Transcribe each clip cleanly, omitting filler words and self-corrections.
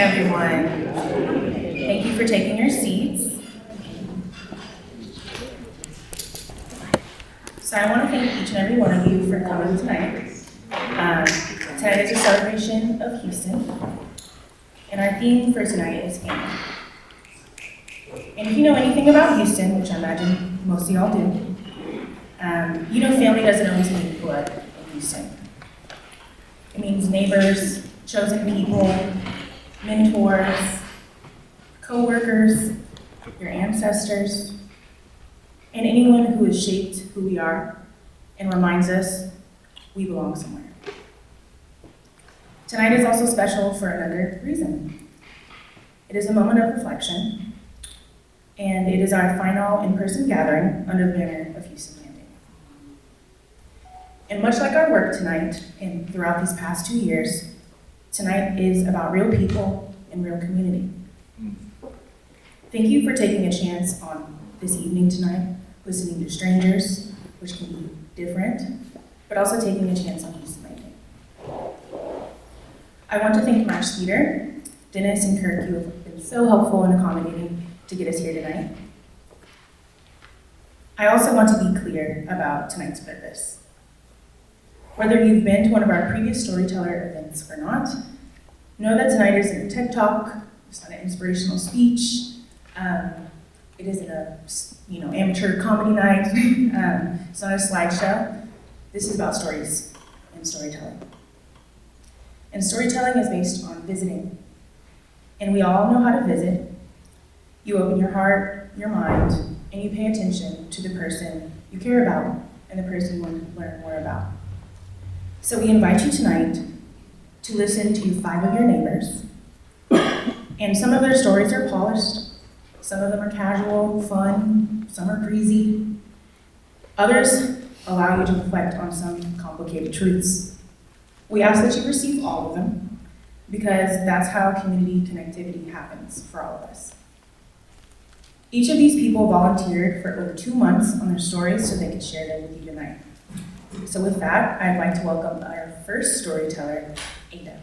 everyone. Thank you for taking your seats. So I want to thank each and every one of you for coming tonight. Tonight is a celebration of Houston, and our theme for tonight is family. And if you know anything about Houston, which I imagine most of y'all do, you know family doesn't always mean blood in Houston. It means neighbors, chosen people, mentors, co-workers, your ancestors, and anyone who has shaped who we are and reminds us we belong somewhere. Tonight is also special for another reason. It is a moment of reflection, and it is our final in-person gathering under the banner of Houston Landing. And much like our work tonight and throughout these past 2 years, tonight is about real people and real community. Thank you for taking a chance on this evening tonight, listening to strangers, which can be different, but also taking a chance on Houston Landing. I want to thank my speaker, Dennis and Kirk, who have been so helpful and accommodating to get us here tonight. I also want to be clear about tonight's purpose. Whether you've been to one of our previous storyteller events or not, know that tonight isn't a TED Talk, it's not an inspirational speech, it isn't a amateur comedy night, it's not a slideshow. This is about stories and storytelling. And storytelling is based on visiting. And we all know how to visit. You open your heart, your mind, and you pay attention to the person you care about and the person you want to learn more about. So we invite you tonight to listen to 5 of your neighbors. And some of their stories are polished, some of them are casual, fun, some are breezy. Others allow you to reflect on some complicated truths. We ask that you receive all of them because that's how community connectivity happens for all of us. Each of these people volunteered for over 2 months on their stories so they could share them with you tonight. So with that, I'd like to welcome our first storyteller, Adia.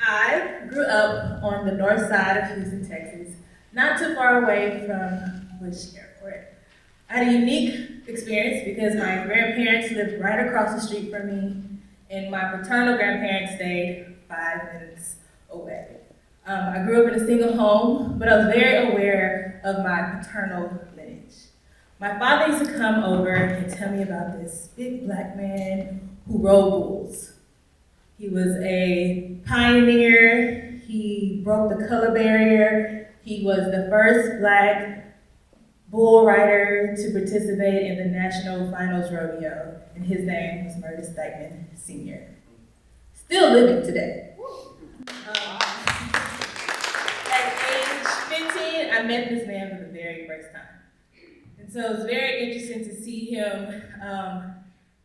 I grew up on the north side of Houston, Texas, not too far away from Bush Airport. I had a unique experience because my grandparents lived right across the street from me, and my paternal grandparents stayed 5 minutes away. I grew up in a single home, but I was very aware of my paternal lineage. My father used to come over and tell me about this big black man who rode bulls. He was a pioneer. He broke the color barrier. He was the first black bull rider to participate in the National Finals Rodeo, and his name was Dightman Sr. Still living today. At age 15, I met this man for the very first time. And so it was very interesting to see him,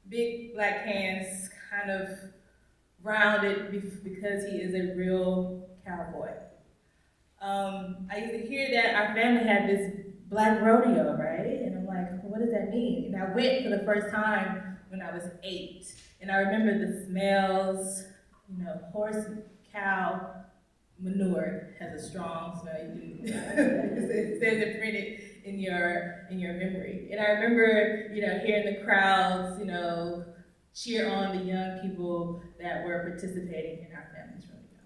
big black hands, kind of rounded because he is a real cowboy. I used to hear that our family had this black rodeo, right? And I'm like, what does that mean? And I went for the first time when I was 8. And I remember the smells, horse and cow manure has a strong smell. It says it printed in your memory. And I remember, hearing the crowds, cheer on the young people that were participating in our family's rodeo.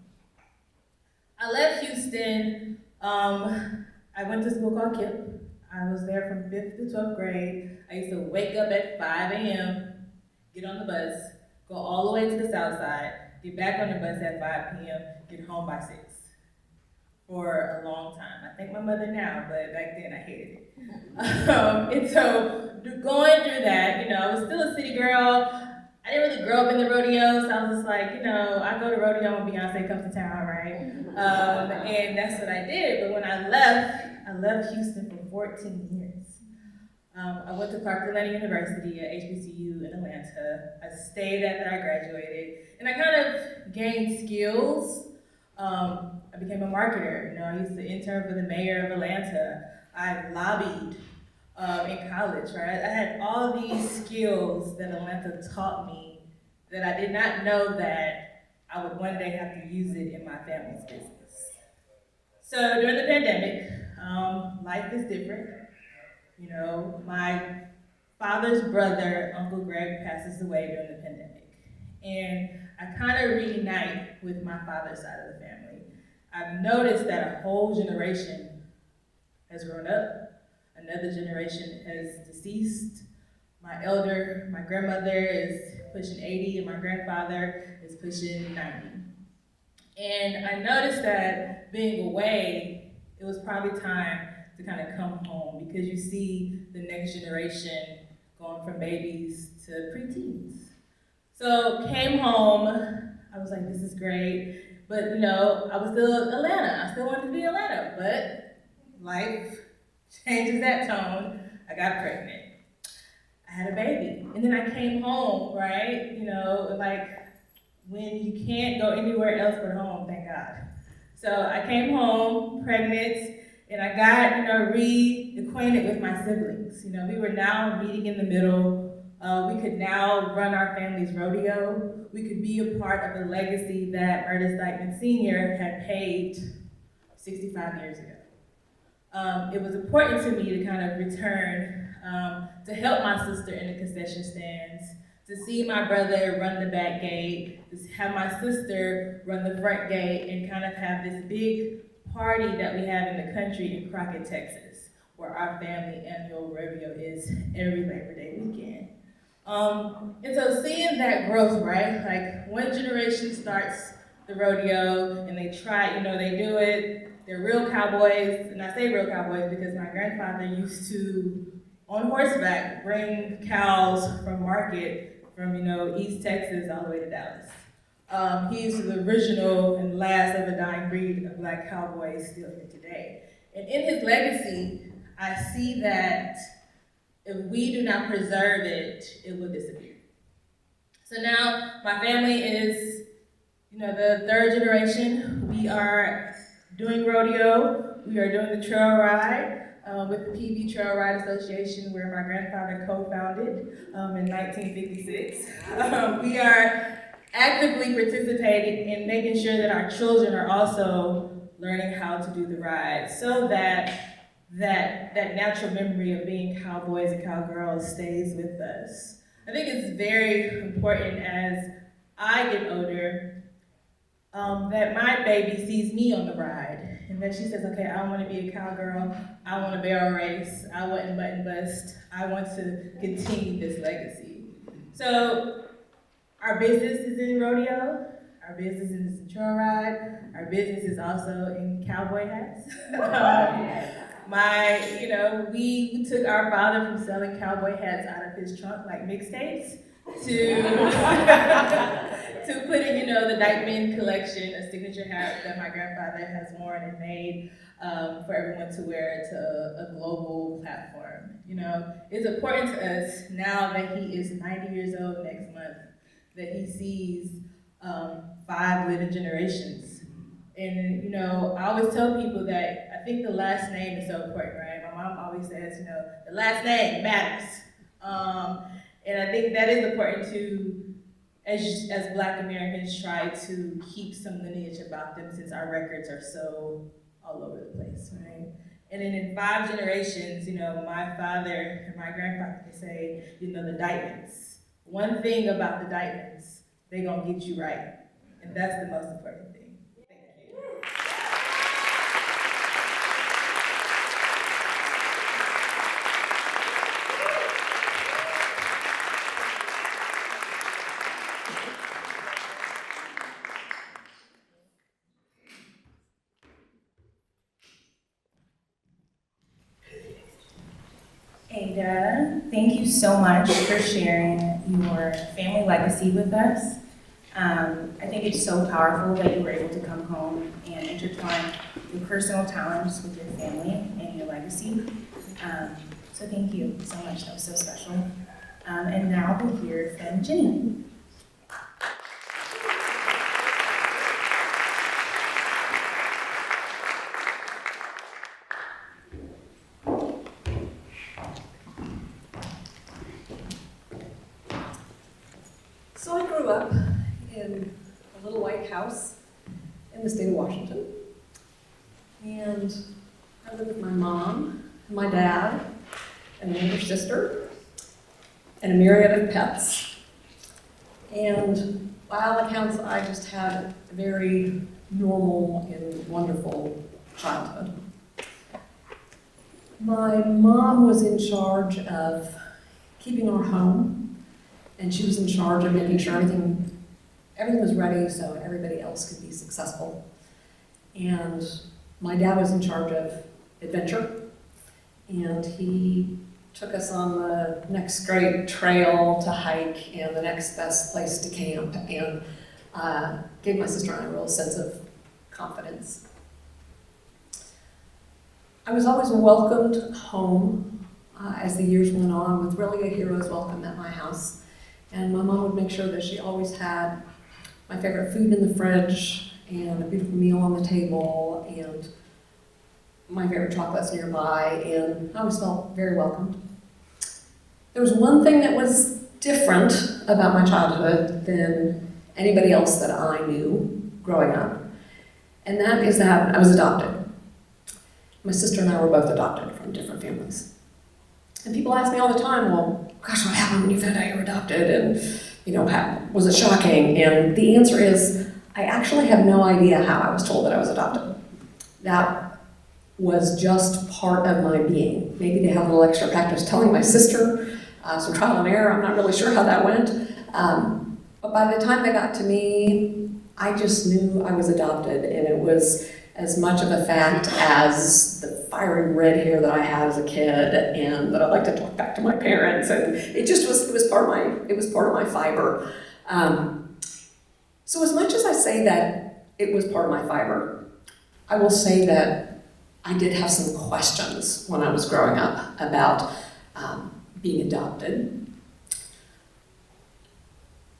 I left Houston. I went to school called KIPP. I was there from 5th to 12th grade. I used to wake up at 5 a.m., get on the bus, go all the way to the south side, get back on the bus at 5 p.m., get home by 6 for a long time. I thank my mother now, but back then I hated it. And so going through that, I was still a city girl. I didn't really grow up in the rodeo, so I was just like, I go to rodeo when Beyonce comes to town, right? And that's what I did. But when I left Houston for 14 years. I went to Clark Atlanta University at HBCU in Atlanta. I stayed after I graduated, and I kind of gained skills I became a marketer. You know, I used to intern for the mayor of Atlanta. I lobbied in college, right? I had all these skills that Atlanta taught me that I did not know that I would one day have to use it in my family's business. So during the pandemic, life is different. You know, my father's brother, Uncle Greg, passes away during the pandemic. And I kind of reunite with my father's side of the family. I've noticed that a whole generation has grown up. Another generation has deceased. My grandmother is pushing 80, and my grandfather is pushing 90. And I noticed that being away, it was probably time to kind of come home because you see the next generation going from babies to preteens. So came home, I was like, this is great, but you know, I was still Atlanta. I still wanted to be Atlanta, but life changes that tone. I got pregnant. I had a baby, and then I came home, right? You know, like when you can't go anywhere else but home, thank God. So I came home pregnant, and I got, you know, reacquainted with my siblings. You know, we were now meeting in the middle. We could now run our family's rodeo. We could be a part of the legacy that Ernest Dightman Sr. had paved 65 years ago. It was important to me to kind of return, to help my sister in the concession stands, to see my brother run the back gate, to have my sister run the front gate, and kind of have this big party that we have in the country in Crockett, Texas, where our family annual rodeo is every Labor Day weekend. And so seeing that growth, right? Like one generation starts the rodeo and they try, you know, they do it, they're real cowboys, and I say real cowboys because my grandfather used to, on horseback, bring cows from market from, you know, East Texas all the way to Dallas. He's the original and last of a dying breed of black cowboys still here today. And in his legacy, I see that if we do not preserve it, it will disappear. So now my family is, you know, the third generation. We are doing rodeo. We are doing the trail ride with the PV Trail Ride Association, where my grandfather co-founded in 1956. We are actively participating in making sure that our children are also learning how to do the ride, so that natural memory of being cowboys and cowgirls stays with us. I think it's very important as I get older that my baby sees me on the ride, and that she says, okay, I want to be a cowgirl, I want to barrel race, I want to button bust, I want to continue this legacy. So our business is in rodeo, our business is in trail ride, our business is also in cowboy hats. We took our father from selling cowboy hats out of his trunk like mixtapes to to putting, you know, the Dightman collection, a signature hat that my grandfather has worn and made for everyone to wear to a global platform. You know, it's important to us now that he is 90 years old next month, that he sees 5 living generations. And, you know, I always tell people that I think the last name is so important, right? My mom always says, you know, the last name matters. And I think that is important to, as Black Americans, try to keep some lineage about them, since our records are so all over the place, right? And then in 5 generations, you know, my father and my grandfather can say, you know, the Dightmans. One thing about the Dightmans, they're gonna get you right. And that's the most important thing. Thank you. Ada, thank you so much for sharing your family legacy with us. I think it's so powerful that you were able to come home and intertwine your personal talents with your family and your legacy. So thank you so much, that was so special. And now we'll hear from Jenny. in a little white house in the state of Washington. And I live with my mom, and my dad, and my older sister, and a myriad of pets. And by all accounts, I just had a very normal and wonderful childhood. My mom was in charge of keeping our home, and she was in charge of making sure everything was ready so everybody else could be successful. And my dad was in charge of adventure, and he took us on the next great trail to hike and the next best place to camp, and gave my sister and I a real sense of confidence. I was always welcomed home as the years went on with really a hero's welcome at my house. And my mom would make sure that she always had my favorite food in the fridge and a beautiful meal on the table and my favorite chocolates nearby, and I always felt very welcomed. There was one thing that was different about my childhood than anybody else that I knew growing up, and that is that I was adopted. My sister and I were both adopted from different families. And people ask me all the time, well, gosh, what happened when you found out you were adopted? And, was it shocking? And the answer is, I actually have no idea how I was told that I was adopted. That was just part of my being. Maybe they had a little extra practice telling my sister, some trial and error. I'm not really sure how that went. But by the time they got to me, I just knew I was adopted, and it was as much of a fact as the fiery red hair that I had as a kid, and that I like to talk back to my parents, and it was part of my fiber. So as much as I say that it was part of my fiber, I will say that I did have some questions when I was growing up about being adopted.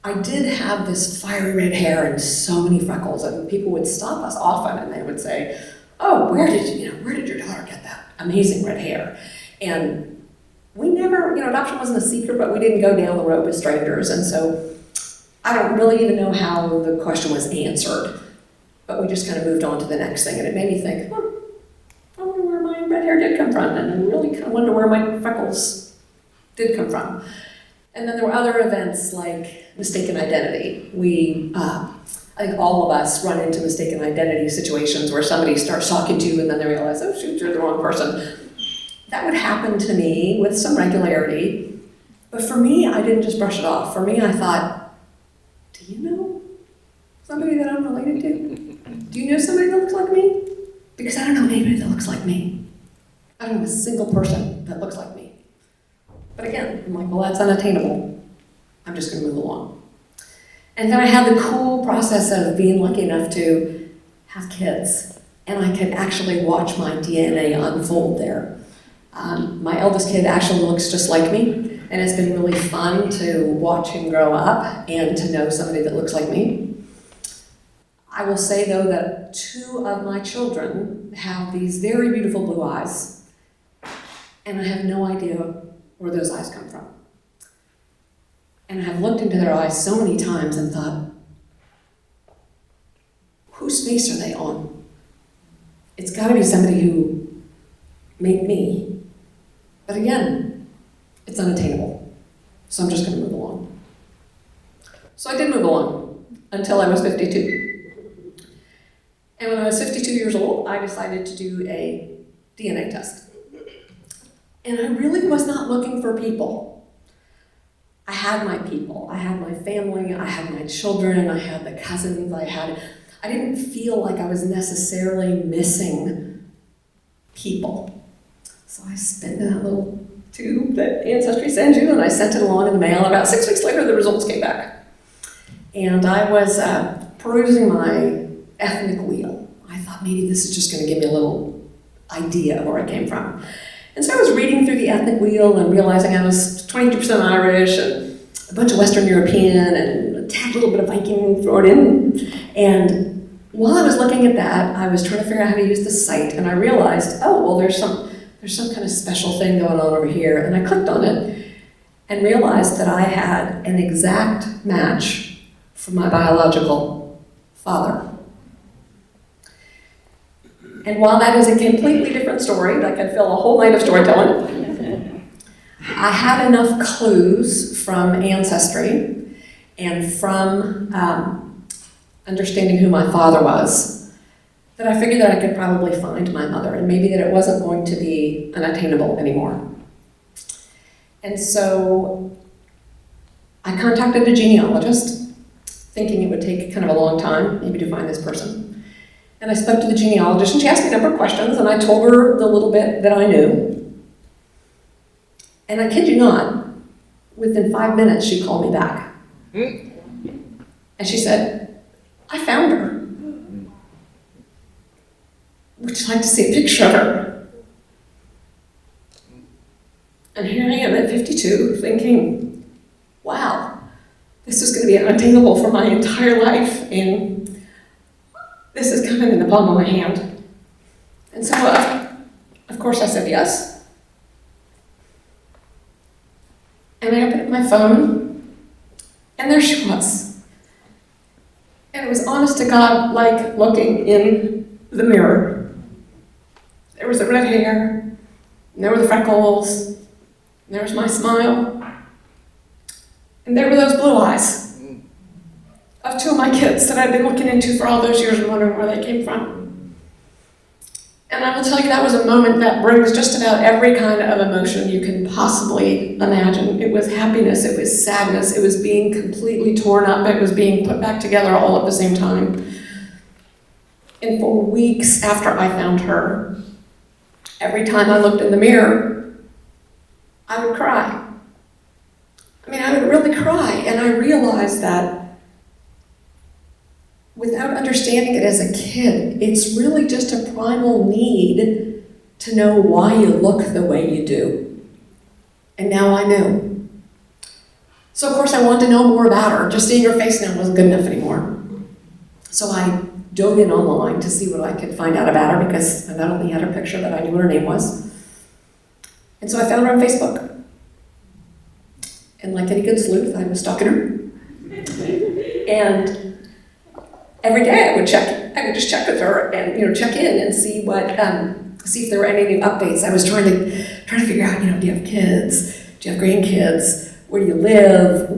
I did have this fiery red hair and so many freckles, and people would stop us often and they would say, oh, where did your daughter get that amazing red hair? And we never, adoption wasn't a secret, but we didn't go down the road with strangers, and so I don't really even know how the question was answered, but we just kind of moved on to the next thing, and it made me think, I wonder where my red hair did come from, and I really kind of wonder where my freckles did come from. And then there were other events like mistaken identity. I think all of us run into mistaken identity situations where somebody starts talking to you and then they realize, oh shoot, you're the wrong person. That would happen to me with some regularity, but for me, I didn't just brush it off. For me, I thought, do you know somebody that I'm related to? Do you know somebody that looks like me? Because I don't know anybody that looks like me. I don't know a single person that looks like me. But again, I'm like, well, that's unattainable. I'm just going to move along. And then I had the cool process of being lucky enough to have kids, and I could actually watch my DNA unfold there. My eldest kid actually looks just like me, and it's been really fun to watch him grow up and to know somebody that looks like me. I will say, though, that 2 of my children have these very beautiful blue eyes, and I have no idea where those eyes come from. And I have looked into their eyes so many times and thought, whose face are they on? It's got to be somebody who made me. But again, it's unattainable. So I'm just going to move along. So I did move along until I was 52. And when I was 52 years old, I decided to do a DNA test. And I really was not looking for people. I had my people. I had my family. I had my children. I had the cousins. I didn't feel like I was necessarily missing people. So I spit in that little tube that Ancestry sends you, and I sent it along in the mail. About 6 weeks later, the results came back. And I was perusing my ethnic wheel. I thought maybe this is just going to give me a little idea of where I came from. And so I was reading through the ethnic wheel and realizing I was 22% Irish and a bunch of Western European and a tad little bit of Viking thrown in. And while I was looking at that, I was trying to figure out how to use the site, and I realized, oh, well, there's some kind of special thing going on over here. And I clicked on it and realized that I had an exact match from my biological father. And while that is a completely different story that could fill a whole night of storytelling, I had enough clues from ancestry and from understanding who my father was that I figured that I could probably find my mother, and maybe that it wasn't going to be unattainable anymore. And so I contacted a genealogist, thinking it would take kind of a long time, maybe to find this person. And I spoke to the genealogist, and she asked me a number of questions, and I told her the little bit that I knew. And I kid you not, within 5 minutes, she called me back. And she said, I found her. Would you like to see a picture of her? And here I am at 52 thinking, wow, this is going to be unattainable for my entire life, and this is coming in the palm of my hand. And so, of course, I said yes. And I opened up my phone, and there she was. And it was honest to God like looking in the mirror. There was the red hair, and there were the freckles, and there was my smile, and there were those blue eyes of two of my kids that I'd been looking into for all those years and wondering where they came from. And I will tell you, that was a moment that brings just about every kind of emotion you can possibly imagine. It was happiness, it was sadness, it was being completely torn up, it was being put back together all at the same time. And for weeks after I found her, every time I looked in the mirror, I would cry. I mean, I would really cry, and I realized that without understanding it as a kid, it's really just a primal need to know why you look the way you do. And now I knew. So of course I wanted to know more about her. Just seeing her face now wasn't good enough anymore. So I dove in online to see what I could find out about her, because I not only had her picture, but I knew what her name was. And so I found her on Facebook. And like any good sleuth, I was stalking her. And every day I would just check with her and check in and see see if there were any new updates. I was trying to figure out, do you have kids? Do you have grandkids? Where do you live?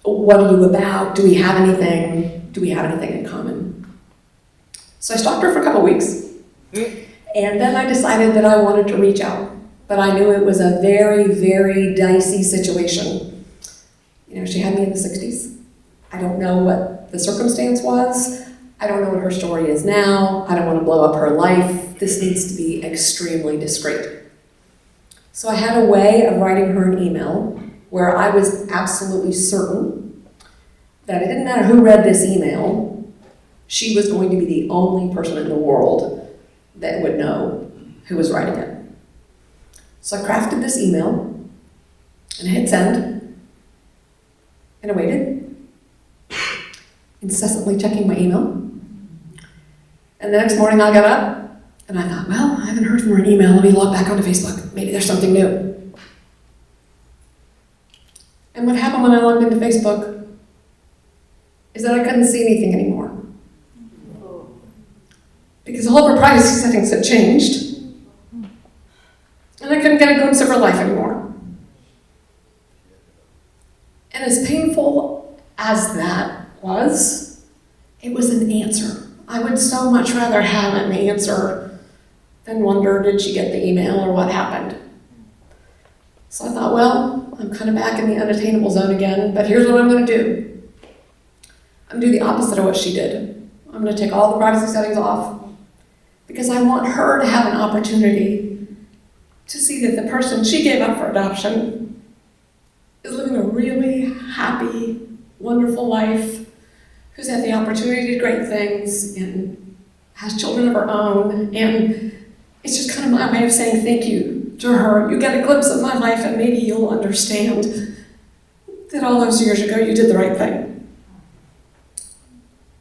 What are you about? Do we have anything? Do we have anything in common? So I stalked her for a couple weeks, and then I decided that I wanted to reach out, but I knew it was a very, very dicey situation. She had me in the 60s. I don't know what the circumstance was. I don't know what her story is now. I don't want to blow up her life. This needs to be extremely discreet. So I had a way of writing her an email where I was absolutely certain that it didn't matter who read this email, she was going to be the only person in the world that would know who was writing it. So I crafted this email, and I hit send, and I waited, incessantly checking my email. And the next morning I got up, and I thought, well, I haven't heard from her in email, let me log back onto Facebook. Maybe there's something new. And what happened when I logged into Facebook is that I couldn't see anything anymore. Because all of her privacy settings had changed, and I couldn't get a glimpse of her life anymore. And as painful as that was, it was an answer. I would so much rather have an answer than wonder, did she get the email or what happened? So I thought, well, I'm kind of back in the unattainable zone again, but here's what I'm going to do. I'm going to do the opposite of what she did. I'm going to take all the privacy settings off, because I want her to have an opportunity to see that the person she gave up for adoption is living a really happy, wonderful life, who's had the opportunity to do great things and has children of her own. And it's just kind of my way of saying thank you to her. You get a glimpse of my life, and maybe you'll understand that all those years ago you did the right thing.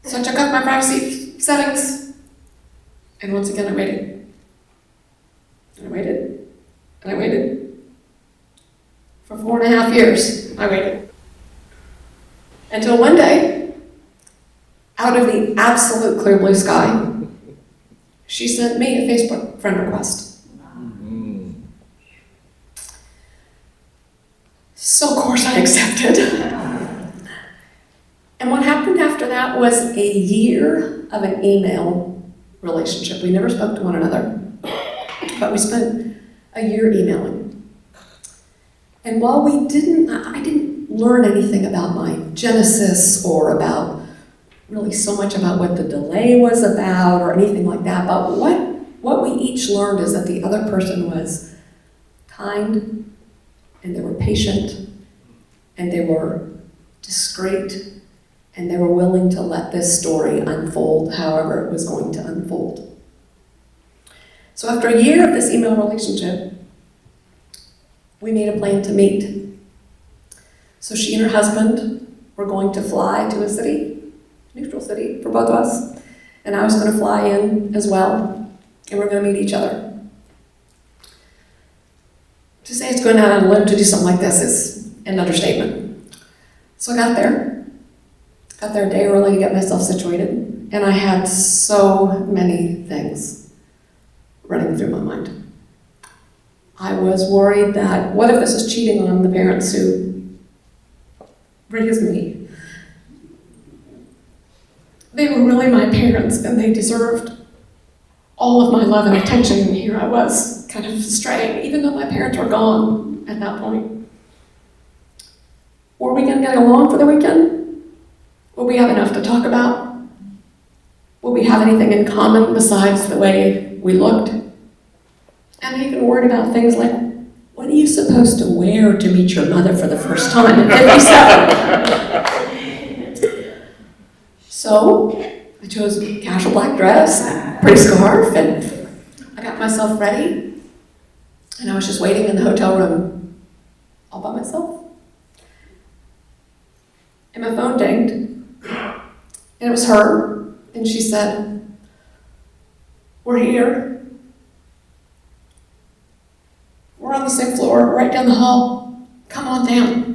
So I took off my privacy settings. And once again, I waited. And I waited. And I waited. For 4.5 years, I waited. Until one day, out of the absolute clear blue sky, she sent me a Facebook friend request. So of course I accepted. And what happened after that was a year of an email relationship. We never spoke to one another, but we spent a year emailing. And while I didn't learn anything about my genesis or about really so much about what the delay was about or anything like that, but what we each learned is that the other person was kind, and they were patient, and they were discreet, and they were willing to let this story unfold however it was going to unfold. So after a year of this email relationship, we made a plan to meet. So she and her husband were going to fly to a city, neutral city for both of us, and I was going to fly in as well, and we're going to meet each other. To say it's going out on a limb to do something like this is an understatement. So I got there a day early to get myself situated, and I had so many things running through my mind. I was worried that, what if this is cheating on the parents who raised me? They were really my parents, and they deserved all of my love and attention, and here I was, kind of straying, even though my parents were gone at that point. Were we going to get along for the weekend? Will we have enough to talk about? Will we have anything in common besides the way we looked? And I even worried about things like, what are you supposed to wear to meet your mother for the first time at 57? So I chose a casual black dress, pretty scarf, and I got myself ready, and I was just waiting in the hotel room all by myself. And my phone dinged, and it was her, and she said, "We're here. We're on the same floor, right down the hall. Come on down."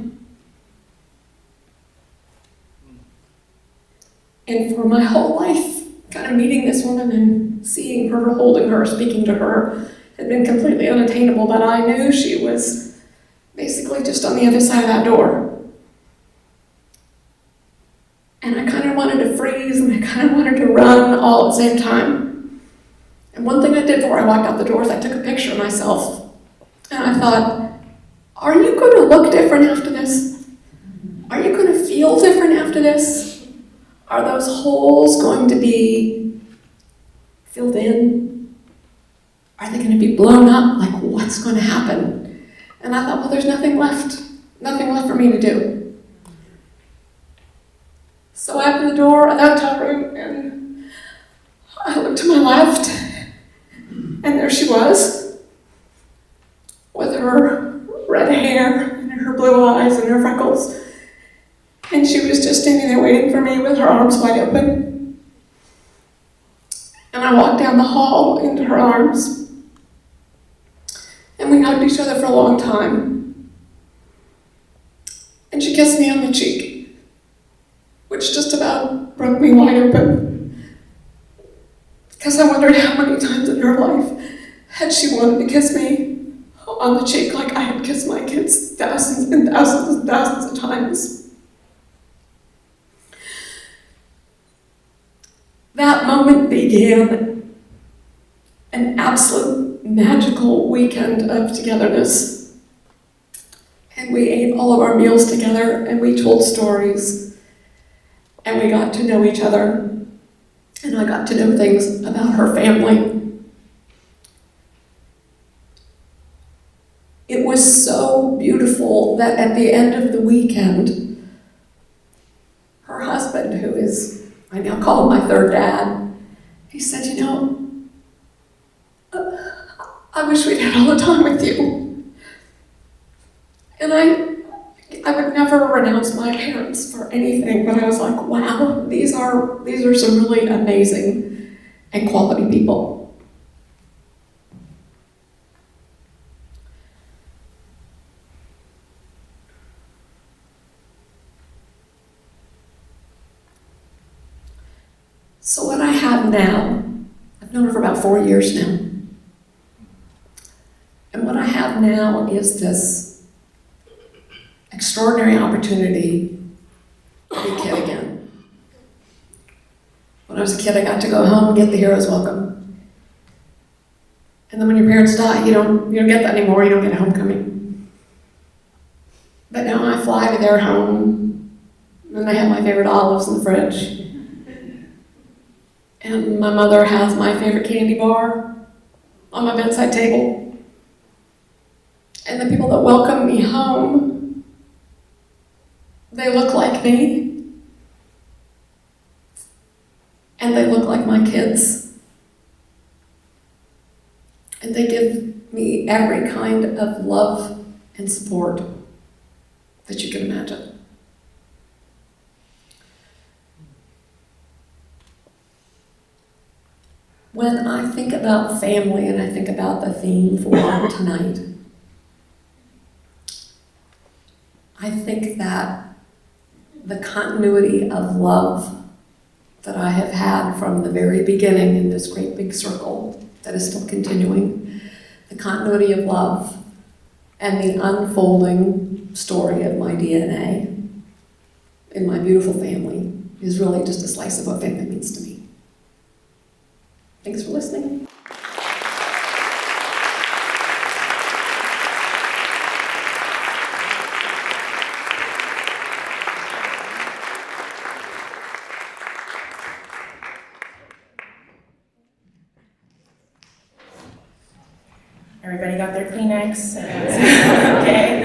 And for my whole life, kind of meeting this woman and seeing her, holding her, speaking to her, had been completely unattainable, but I knew she was basically just on the other side of that door. And I kind of wanted to freeze, and I kind of wanted to run all at the same time. And one thing I did before I walked out the door is I took a picture of myself. And I thought, are you going to look different after this? Are you going to feel different after this? Are those holes going to be filled in? Are they going to be blown up? Like, what's going to happen? And I thought, well, there's nothing left for me to do. So I opened the door of the hotel room, and I looked to my left, and there she was, with her red hair, and her blue eyes, and her freckles. And she was just standing there waiting for me with her arms wide open. And I walked down the hall into her arms, and we hugged each other for a long time. And she kissed me on the cheek, which just about broke me wide open. Because I wondered how many times in her life had she wanted to kiss me on the cheek like I had kissed my kids thousands and thousands and thousands of times. That moment began an absolute magical weekend of togetherness. And we ate all of our meals together, and we told stories, and we got to know each other, and I got to know things about her family. It was so beautiful that at the end of the weekend, her husband, who is, I now call him my third dad, he said, I wish we'd had all the time with you. And I would never renounce my parents for anything, but I was like, wow, these are some really amazing and quality people. So what I have now, I've known her for about 4 years now. And what I have now is this extraordinary opportunity to be a kid again. When I was a kid, I got to go home and get the hero's welcome. And then when your parents die, you don't get that anymore. You don't get a homecoming. But now I fly to their home, and I have my favorite olives in the fridge. And my mother has my favorite candy bar on my bedside table. And the people that welcome me home, they look like me. And they look like my kids. And they give me every kind of love and support that you can imagine. When I think about family and I think about the theme for tonight, I think that the continuity of love that I have had from the very beginning in this great big circle that is still continuing, the continuity of love and the unfolding story of my DNA in my beautiful family is really just a slice of what family means to me. Thanks for listening. Everybody got their Kleenex? Okay.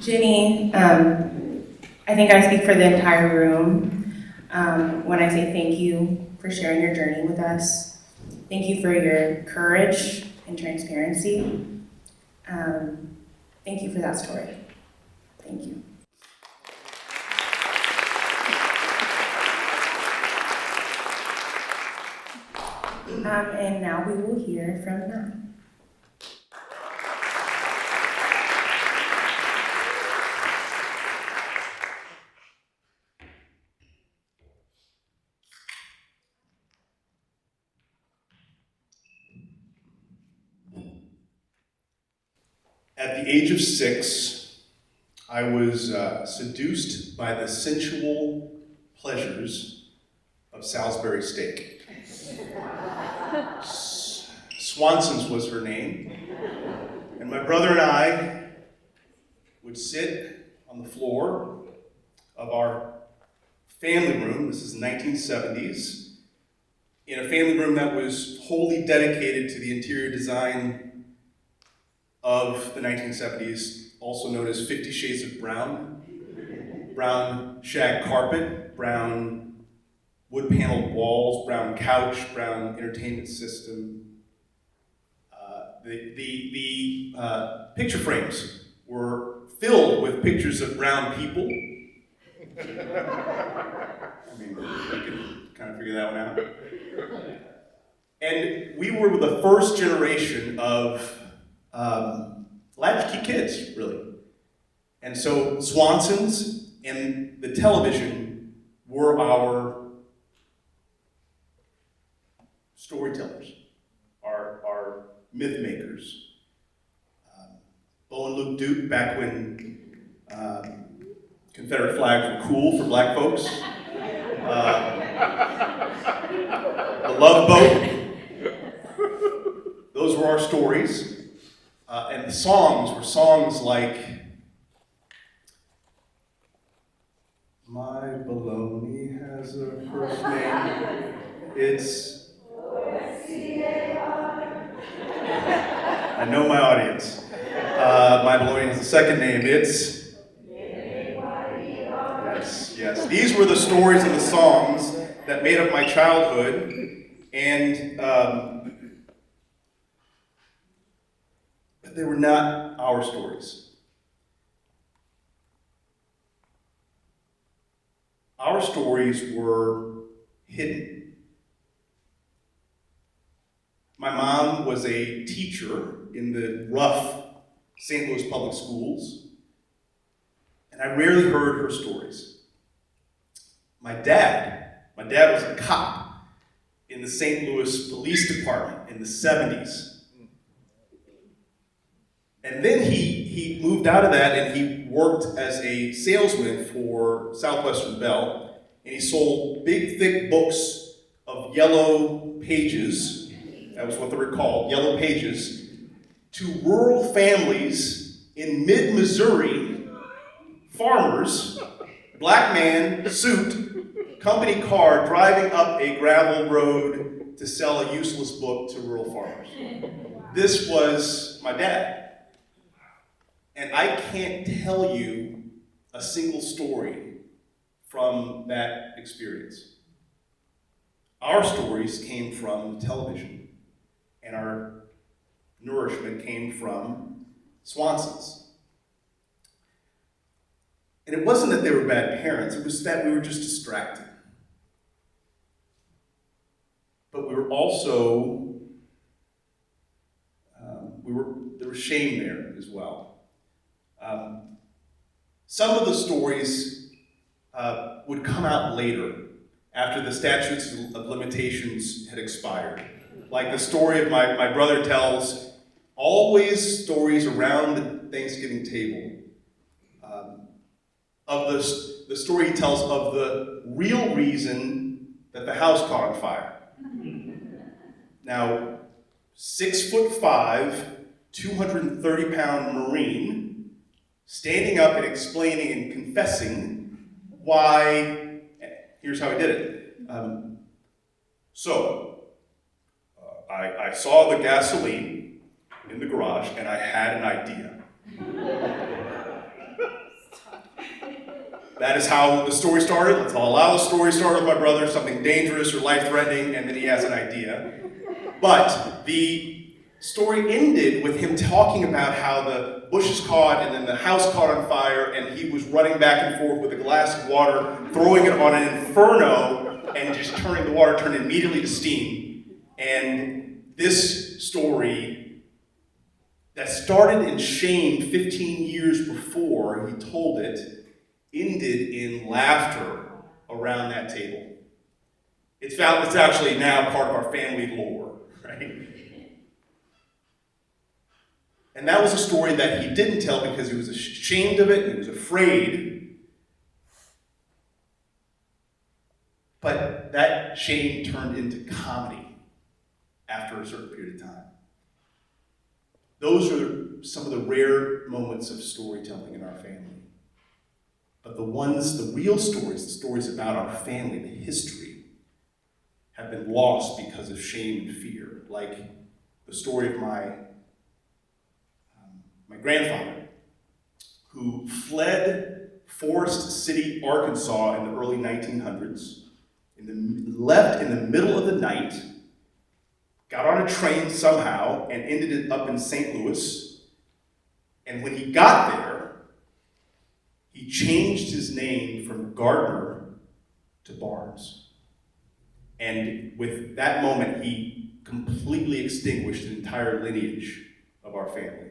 Ginny, I think I speak for the entire room when I say thank you for sharing your journey with us. Thank you for your courage and transparency. Thank you for that story. Thank you. And now we will hear from Matt. At the age of 6, I was seduced by the sensual pleasures of Salisbury steak. Swanson's was her name. And my brother and I would sit on the floor of our family room, this is the 1970s, in a family room that was wholly dedicated to the interior design of the 1970s, also known as 50 Shades of Brown. Brown shag carpet, brown wood-paneled walls, brown couch, brown entertainment system. The picture frames were filled with pictures of brown people. I mean, you could kind of figure that one out. And we were the first generation of latchkey kids, really. And so Swanson's and the television were our storytellers, our myth makers. Bo and Luke Duke, back when Confederate flags were cool for black folks. The Love Boat. Those were our stories. And the songs were songs like, my baloney has a first name, it's O-S-C-A-R. I know my audience. My baloney has a second name, it's Yes. These were the stories and the songs that made up my childhood, and but they were not our stories. Our stories were hidden. My mom was a teacher in the rough St. Louis public schools, and I rarely heard her stories. My dad, My dad was a cop in the St. Louis Police Department in the 70s. And then he moved out of that and he worked as a salesman for Southwestern Bell. And he sold big, thick books of yellow pages, that was what they were called, yellow pages, to rural families in mid-Missouri, farmers, black man, suit, company car, driving up a gravel road to sell a useless book to rural farmers. This was my dad. And I can't tell you a single story from that experience. Our stories came from television, and our nourishment came from Swanson's. And it wasn't that they were bad parents, it was that we were just distracted. But we were also, there was shame there as well. Some of the stories would come out later, after the statutes of limitations had expired. Like the story of my brother tells, always stories around the Thanksgiving table, of the story he tells of the real reason that the house caught on fire. Now, 6'5", 230-pound Marine, standing up and explaining and confessing why, here's how he did it. I saw the gasoline in the garage and I had an idea. That is how the story started. Let's allow the story to start with my brother, something dangerous or life-threatening, and then he has an idea. But the story ended with him talking about how the bushes caught and then the house caught on fire and he was running back and forth with a glass of water, throwing it on an inferno and just turning the water turned immediately to steam. And this story that started in shame 15 years before he told it ended in laughter around that table. It's actually now part of our family lore, right? And that was a story that he didn't tell because he was ashamed of it and he was afraid. But that shame turned into comedy after a certain period of time. Those are some of the rare moments of storytelling in our family. But the real stories, the stories about our family, the history, have been lost because of shame and fear. Like the story of my grandfather, who fled Forest City, Arkansas in the early 1900s, left in the middle of the night, got on a train somehow, and ended up in St. Louis. And when he got there, he changed his name from Gardner to Barnes. And with that moment, he completely extinguished the entire lineage of our family.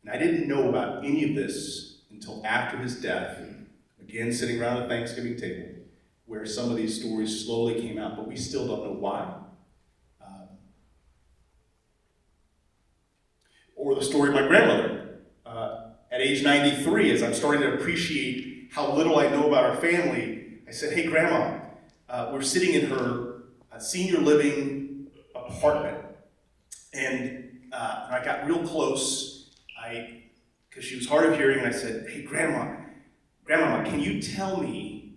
And I didn't know about any of this until after his death, again sitting around the Thanksgiving table, where some of these stories slowly came out, but we still don't know why. Or the story of my grandmother. At age 93, as I'm starting to appreciate how little I know about our family, I said, hey, Grandma, we're sitting in her senior living apartment, and I got real close, because she was hard of hearing, and I said, hey, Grandma, can you tell me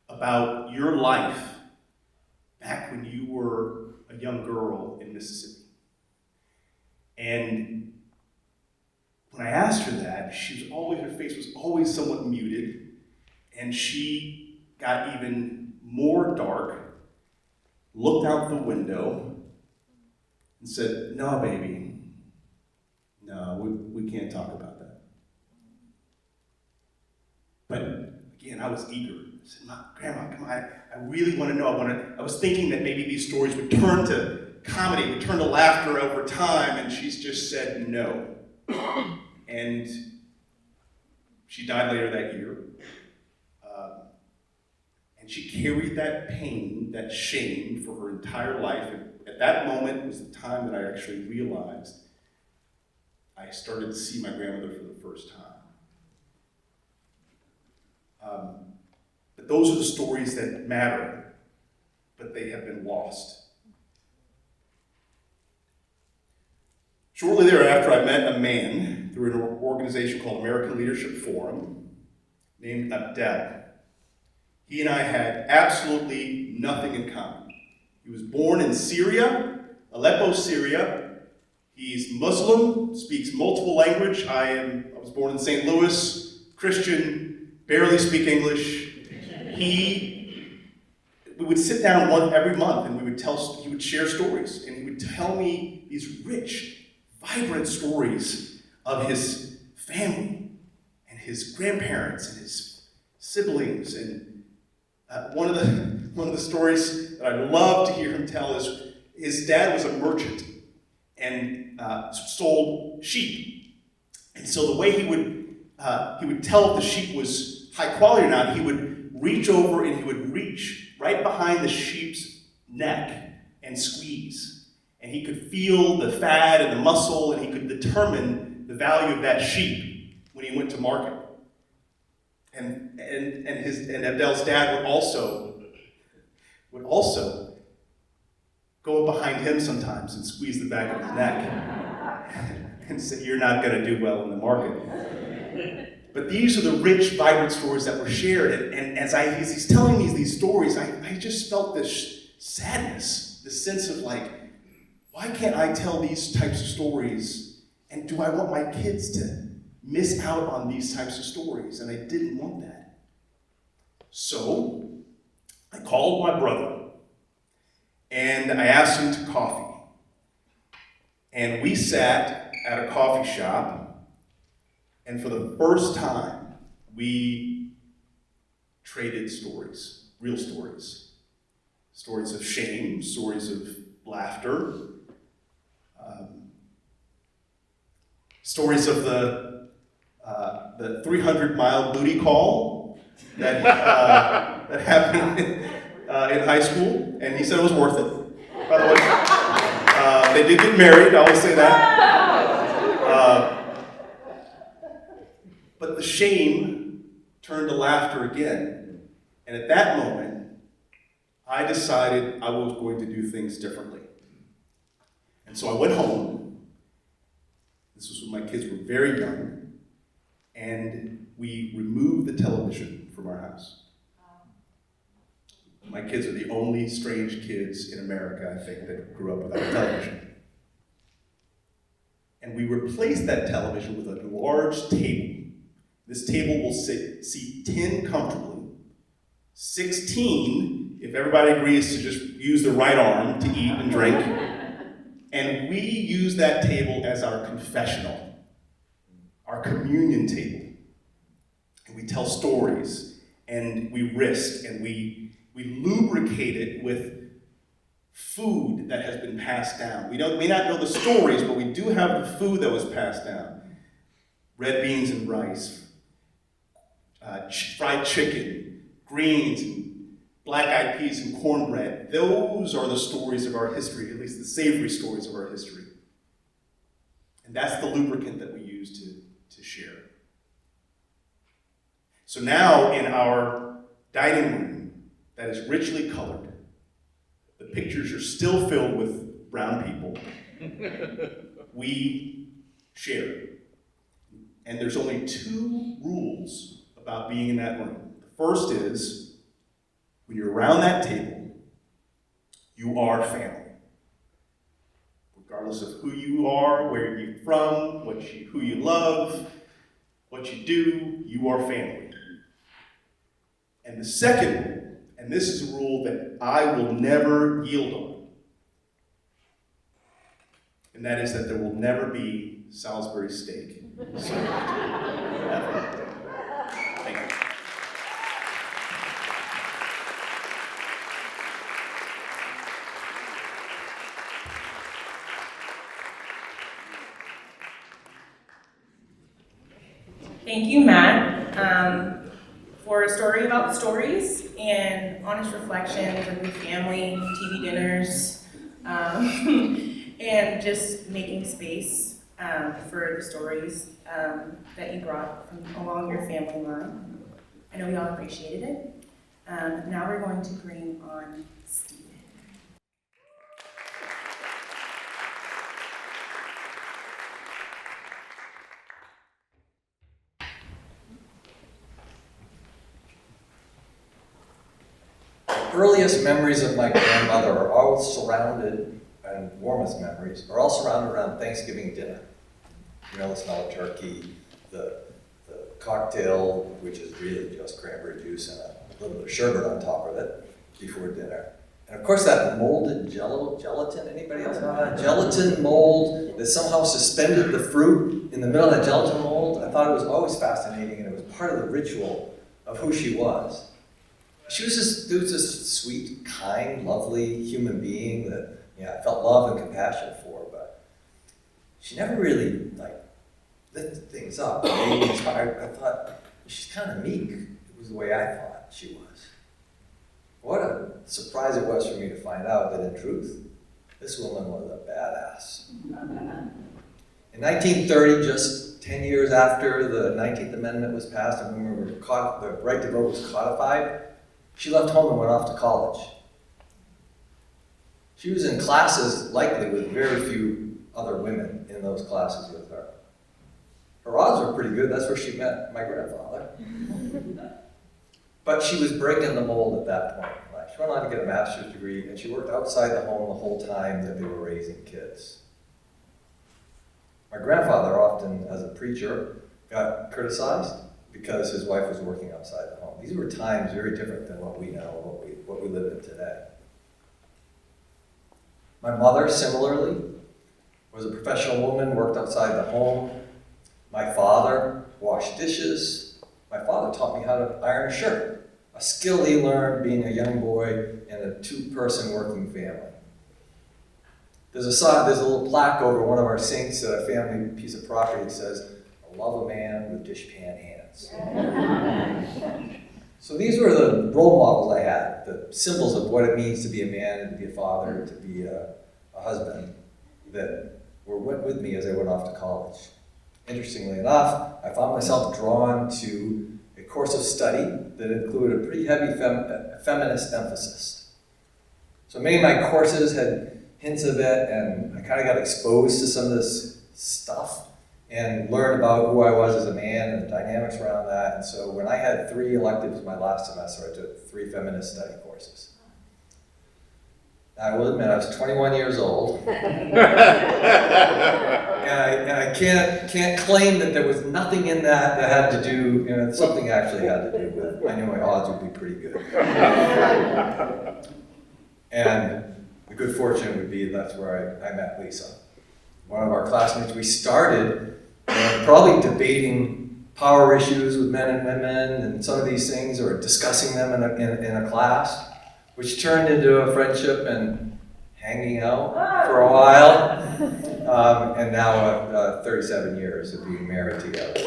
about your life back when you were a young girl in Mississippi? And when I asked her that, her face was always somewhat muted, and she got even more dark, looked out the window, and said, no, baby, no, we can't talk about that. But again, I was eager. I said, Grandma, come on, I really want to know. I was thinking that maybe these stories would turn to comedy, would turn to laughter over time, and she's just said no. And she died later that year. And she carried that pain, that shame for her entire life. And at that moment was the time that I actually realized I started to see my grandmother for the first time. But those are the stories that matter, but they have been lost. Shortly thereafter, I met a man through an organization called American Leadership Forum named Abdel. He and I had absolutely nothing in common. He was born in Syria, Aleppo, Syria. He's Muslim, speaks multiple language. I was born in St. Louis, Christian, barely speak English. We would sit down every month and he would share stories, and he would tell me these rich, vibrant stories of his family and his grandparents and his siblings. And one of the stories that I love to hear him tell is his dad was a merchant and sold sheep. And so the way he would tell if the sheep was high quality or not, he would reach over and he would reach right behind the sheep's neck and squeeze. And he could feel the fat and the muscle, and he could determine the value of that sheep when he went to market. And Abdel's dad would also go behind him sometimes and squeeze the back of his neck and say, "You're not going to do well in the market." But these are the rich, vibrant stories that were shared. And as he's telling me these stories, I just felt this sadness, this sense of like, why can't I tell these types of stories? And do I want my kids to miss out on these types of stories? And I didn't want that. So I called my brother and I asked him to coffee. And we sat at a coffee shop, and for the first time, we traded stories, real stories. Stories of shame, stories of laughter, stories of the 300-mile booty call that happened in high school, and he said it was worth it, by the way. They did get married, I will say that. But the shame turned to laughter again. And at that moment, I decided I was going to do things differently. And so I went home. This was when my kids were very young. And we removed the television from our house. My kids are the only strange kids in America, I think, that grew up without a television. And we replaced that television with a large table. This table will seat 10 comfortably, 16 if everybody agrees to just use the right arm to eat and drink. And we use that table as our confessional, our communion table. And we tell stories, and we risk, and we lubricate it with food that has been passed down. We may not know the stories, but we do have the food that was passed down. Red beans and rice, fried chicken, greens, and black-eyed peas and cornbread. Those are the stories of our history, at least the savory stories of our history. And that's the lubricant that we use to share. So now in our dining room that is richly colored, the pictures are still filled with brown people. We share. And there's only 2 rules about being in that room. The first is, when you're around that table, you are family. Regardless of who you are, where you're from, who you love, what you do, you are family. And the second rule, and this is a rule that I will never yield on, and that is that there will never be Salisbury steak. So, thank you. Thank you, Matt, for a story about stories and and honest reflections with your family, TV dinners, and just making space for the stories that you brought from along your family line. I know we all appreciated it. Now we're going to bring on Stephen. Earliest memories of my grandmother are all surrounded, and warmest memories, are all surrounded around Thanksgiving dinner. You know, the smell of turkey, the cocktail, which is really just cranberry juice and a little bit of sherbet on top of it before dinner. And of course that molded gelatin, anybody else know that? Gelatin mold that somehow suspended the fruit in the middle of that gelatin mold. I thought it was always fascinating, and it was part of the ritual of who she was. She was this sweet, kind, lovely human being that I felt love and compassion for, but she never really lifted things up, made me inspired. I thought, she's kind of meek. It was the way I thought she was. What a surprise it was for me to find out that in truth, this woman was a badass. In 1930, just 10 years after the 19th Amendment was passed and the right to vote was codified, she left home and went off to college. She was in classes, likely with very few other women in those classes with her. Her odds were pretty good. That's where she met my grandfather. But she was breaking the mold at that point. She went on to get a master's degree, and she worked outside the home the whole time that they were raising kids. My grandfather often, as a preacher, got criticized because his wife was working outside the home. These were times very different than what we know, what we live in today. My mother, similarly, was a professional woman, worked outside the home. My father washed dishes. My father taught me how to iron a shirt, a skill he learned being a young boy in a two-person working family. There's a little plaque over one of our sinks at a family piece of property that says, "I love a man with dishpan hands." So these were the role models I had, the symbols of what it means to be a man and to be a father, to be a husband, that went with me as I went off to college. Interestingly enough, I found myself drawn to a course of study that included a pretty heavy feminist emphasis. So many of my courses had hints of it, and I kind of got exposed to some of this stuff and learned about who I was as a man and the dynamics around that. And so when I had 3 electives my last semester, I took 3 feminist study courses. I will admit I was 21 years old, and I can't claim that there was nothing in that had to do, something actually had to do with, I knew my odds would be pretty good. And the good fortune would be that's where I met Lisa. One of our classmates, we started probably debating power issues with men and women and some of these things, or discussing them in a class, which turned into a friendship and hanging out for a while, and now 37 years of being married together.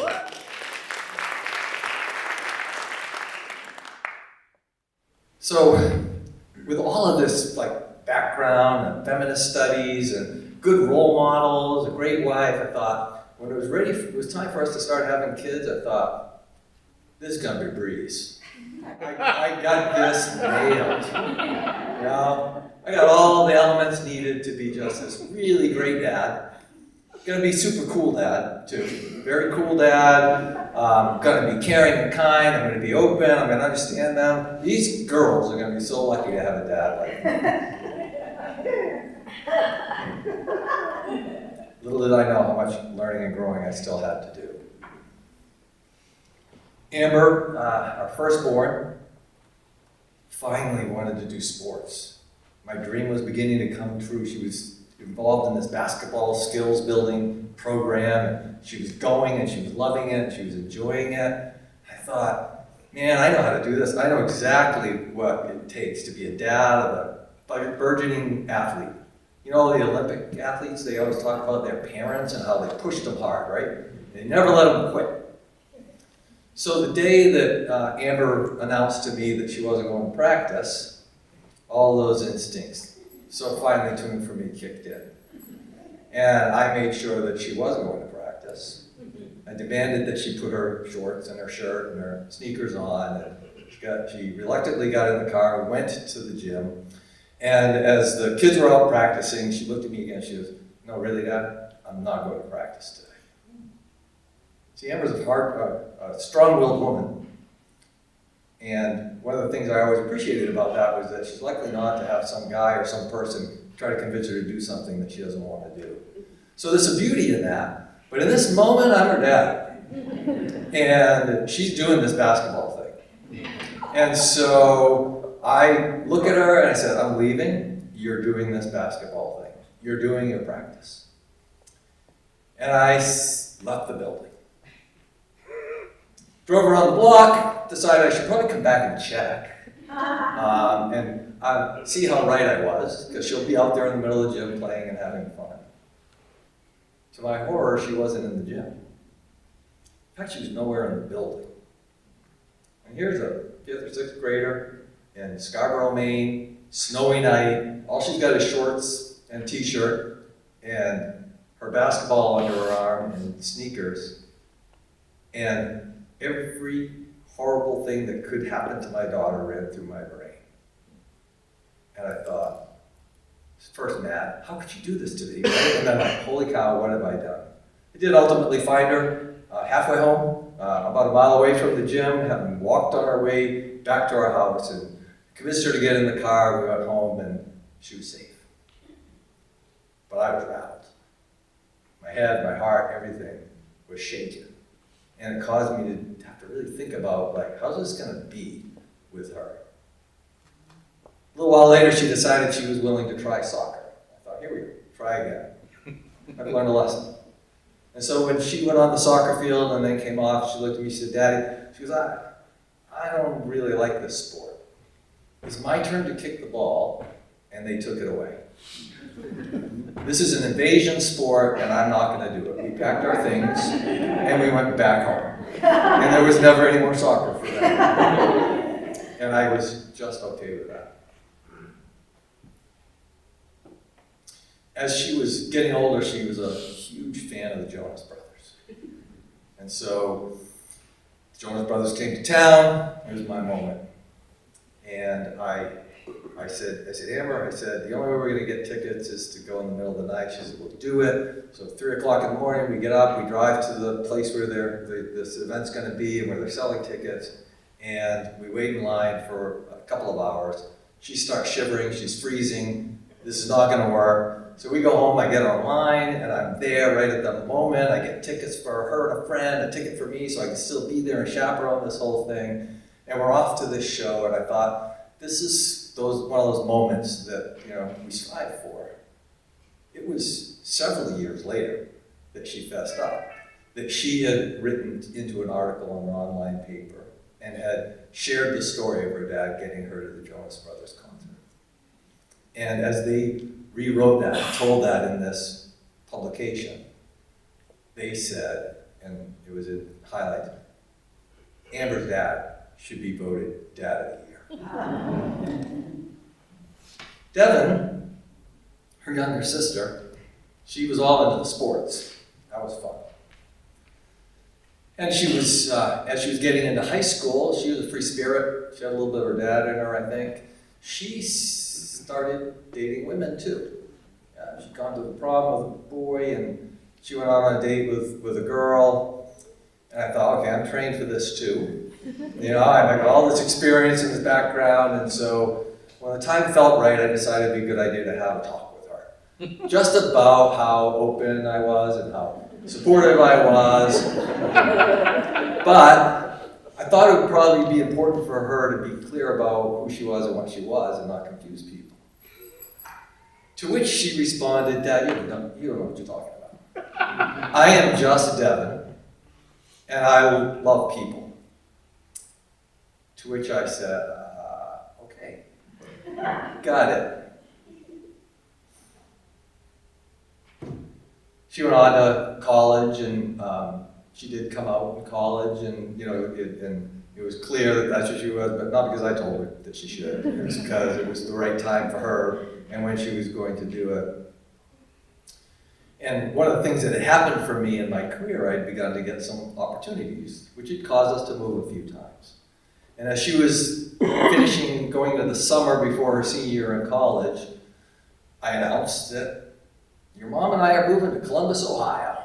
So, with all of this background and feminist studies and good role models, a great wife, I thought, when it was time for us to start having kids, I thought, this is gonna be a breeze. I got this nailed. I got all the elements needed to be just this really great dad. Gonna be super cool dad, too. Very cool dad. Gonna be caring and kind. I'm gonna be open. I'm gonna understand them. These girls are gonna be so lucky to have a dad like me. Little did I know how much learning and growing I still had to do. Amber, our firstborn, finally wanted to do sports. My dream was beginning to come true. She was involved in this basketball skills building program, and she was going and she was loving it, and she was enjoying it. I thought, man, I know how to do this. I know exactly what it takes to be a dad of a burgeoning athlete. The Olympic athletes, they always talk about their parents and how they pushed them hard, right? They never let them quit. So the day that Amber announced to me that she wasn't going to practice, all those instincts, so finely tuned for me, kicked in. And I made sure that she wasn't going to practice. I demanded that she put her shorts and her shirt and her sneakers on, and she reluctantly got in the car, went to the gym, and as the kids were out practicing, she looked at me again, she goes, "No, really, Dad, I'm not going to practice today." See, Amber's a strong-willed woman, and one of the things I always appreciated about that was that she's likely not to have some guy or some person try to convince her to do something that she doesn't want to do. So there's a beauty in that, but in this moment, I'm her dad, and she's doing this basketball thing. And so I look at her and I said, "I'm leaving, you're doing this basketball thing. You're doing your practice." And I left the building. Drove around the block, decided I should probably come back and check. And see how right I was, because she'll be out there in the middle of the gym playing and having fun. To my horror, she wasn't in the gym. In fact, she was nowhere in the building. And here's a 5th or 6th grader in Scarborough, Maine, snowy night. All she's got is shorts and t-shirt and her basketball under her arm and sneakers. And every horrible thing that could happen to my daughter ran through my brain. And I thought, first mad, how could you do this to me? Right? And then like, holy cow, what have I done? I did ultimately find her halfway home, about a mile away from the gym, having walked on our way back to our house and convinced her to get in the car. We got home and she was safe. But I was rattled. My head, my heart, everything was shaking. And it caused me to have to really think about, like, how's this going to be with her? A little while later, she decided she was willing to try soccer. I thought, here we go, try again. I've learned a lesson. And so when she went on the soccer field and then came off, she looked at me, she said, "Daddy," she goes, I don't really like this sport. It's my turn to kick the ball, and they took it away. This is an invasion sport, and I'm not going to do it. We packed our things, and we went back home. And there was never any more soccer for them. And I was just okay with that. As she was getting older, she was a huge fan of the Jonas Brothers. And so the Jonas Brothers came to town. It was my moment. And I said, "Amber," I said, "the only way we're going to get tickets is to go in the middle of the night." She said, "We'll do it." So at 3 o'clock in the morning, we get up, we drive to the place where this event's going to be and where they're selling tickets. And we wait in line for a couple of hours. She starts shivering, she's freezing. This is not going to work. So we go home, I get online, and I'm there right at the moment. I get tickets for her and a friend, a ticket for me, so I can still be there and chaperone this whole thing. And we're off to this show, and I thought, this is one of those moments that we strive for. It was several years later that she fessed up, that she had written into an article in an online paper and had shared the story of her dad getting her to the Jonas Brothers concert. And as they rewrote that, told that in this publication, they said, and it was in highlights, Amber's dad should be voted Dad of the Year. Devin, her younger sister, she was all into the sports. That was fun. And she was, as she was getting into high school, she was a free spirit. She had a little bit of her dad in her, I think. She started dating women too. She'd gone to the prom with a boy, and she went out on a date with a girl. And I thought, okay, I'm trained for this too. I've got all this experience in this background, and so when the time felt right, I decided it'd be a good idea to have a talk with her. Just about how open I was and how supportive I was. But I thought it would probably be important for her to be clear about who she was and what she was and not confuse people. To which she responded, "Dad, you don't know what you're talking about. I am just Devin, and I love people." To which I said, okay, got it. She went on to college, and she did come out in college, and it was clear that that's what she was, but not because I told her that she should. It was because it was the right time for her and when she was going to do it. And one of the things that had happened for me in my career, I'd begun to get some opportunities, which had caused us to move a few times. And as she was finishing, going to the summer before her senior year in college, I announced that your mom and I are moving to Columbus, Ohio.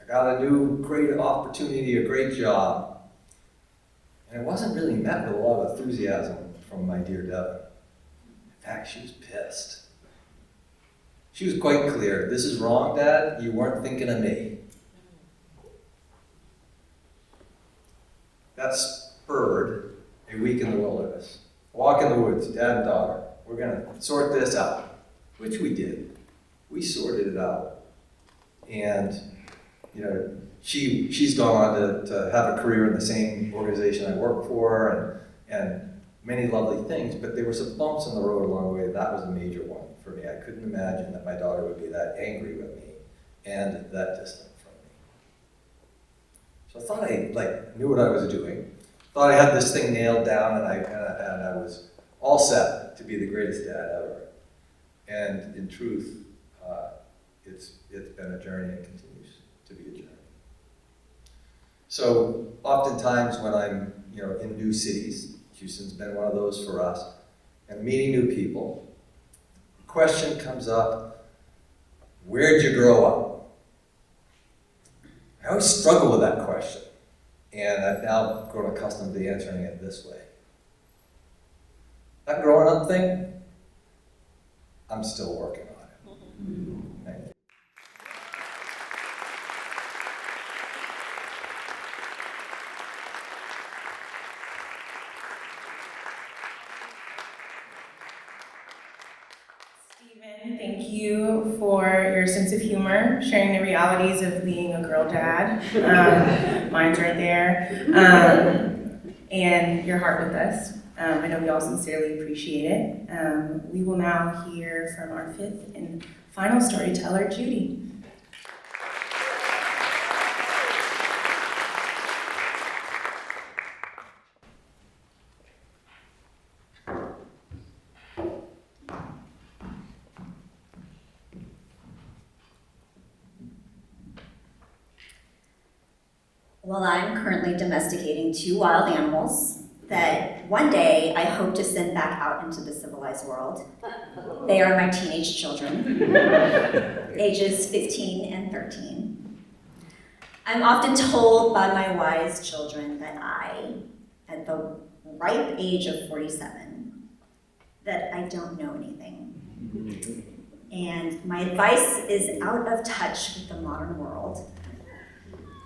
I got a new great opportunity, a great job. And it wasn't really met with a lot of enthusiasm from my dear Devin. In fact, she was pissed. She was quite clear, "This is wrong, Dad. You weren't thinking of me." That spurred a week in the wilderness. Walk in the woods, Dad and daughter. We're going to sort this out, which we did. We sorted it out. And, she's gone on to have a career in the same organization I work for and many lovely things, but there were some bumps in the road along the way. That was a major one for me. I couldn't imagine that my daughter would be that angry with me and that distant from me. So I thought I knew what I was doing. Thought I had this thing nailed down, and I was all set to be the greatest dad ever. And in truth, it's been a journey and continues to be a journey. So oftentimes when I'm in new cities, Houston's been one of those for us, and meeting new people, the question comes up, where'd you grow up? I always struggle with that question, and I've now grown accustomed to answering it this way. That growing up thing, I'm still working on it. Thank you. Thank you for your sense of humor, sharing the realities of being a girl dad. Mine's right there. And your heart with us. I know we all sincerely appreciate it. We will now hear from our fifth and final storyteller, Judy. Well, I'm currently domesticating 2 wild animals that one day I hope to send back out into the civilized world. They are my teenage children, ages 15 and 13. I'm often told by my wise children that I, at the ripe age of 47, that I don't know anything. And my advice is out of touch with the modern world.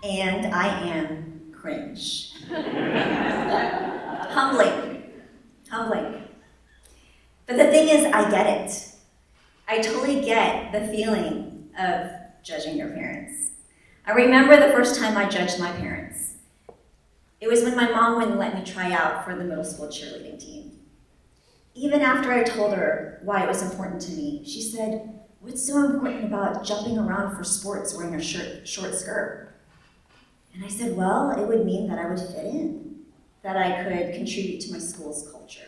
And I am cringe. Humbling. But the thing is, I get it. I totally get the feeling of judging your parents. I remember the first time I judged my parents. It was when my mom wouldn't let me try out for the middle school cheerleading team. Even after I told her why it was important to me, she said, "What's so important about jumping around for sports wearing a short skirt?" And I said, well, it would mean that I would fit in, that I could contribute to my school's culture.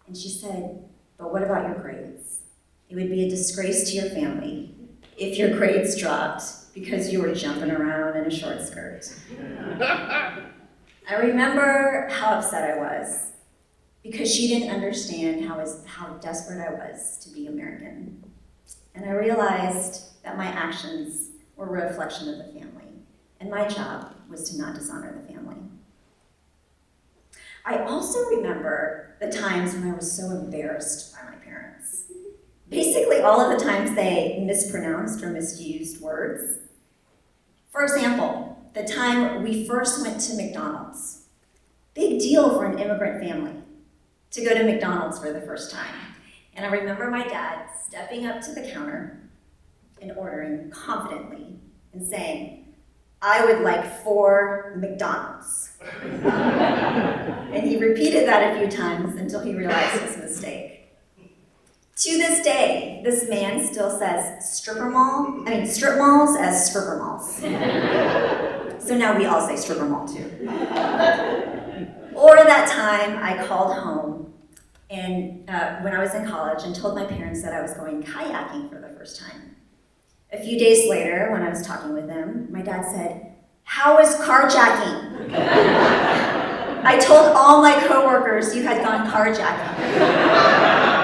And she said, but what about your grades? It would be a disgrace to your family if your grades dropped because you were jumping around in a short skirt. I remember how upset I was because she didn't understand how desperate I was to be American. And I realized that my actions were a reflection of the family. And my job was to not dishonor the family. I also remember the times when I was so embarrassed by my parents. Basically, all of the times they mispronounced or misused words. For example, the time we first went to McDonald's. Big deal for an immigrant family to go to McDonald's for the first time. And I remember my dad stepping up to the counter and ordering confidently and saying, I would like 4 McDonald's. And he repeated that a few times until he realized his mistake. To this day, this man still says strip malls as stripper malls. So now we all say stripper mall too. Or that time I called home and when I was in college and told my parents that I was going kayaking for the first time. A few days later, when I was talking with them, my dad said, "How is carjacking?" I told all my coworkers you had gone carjacking.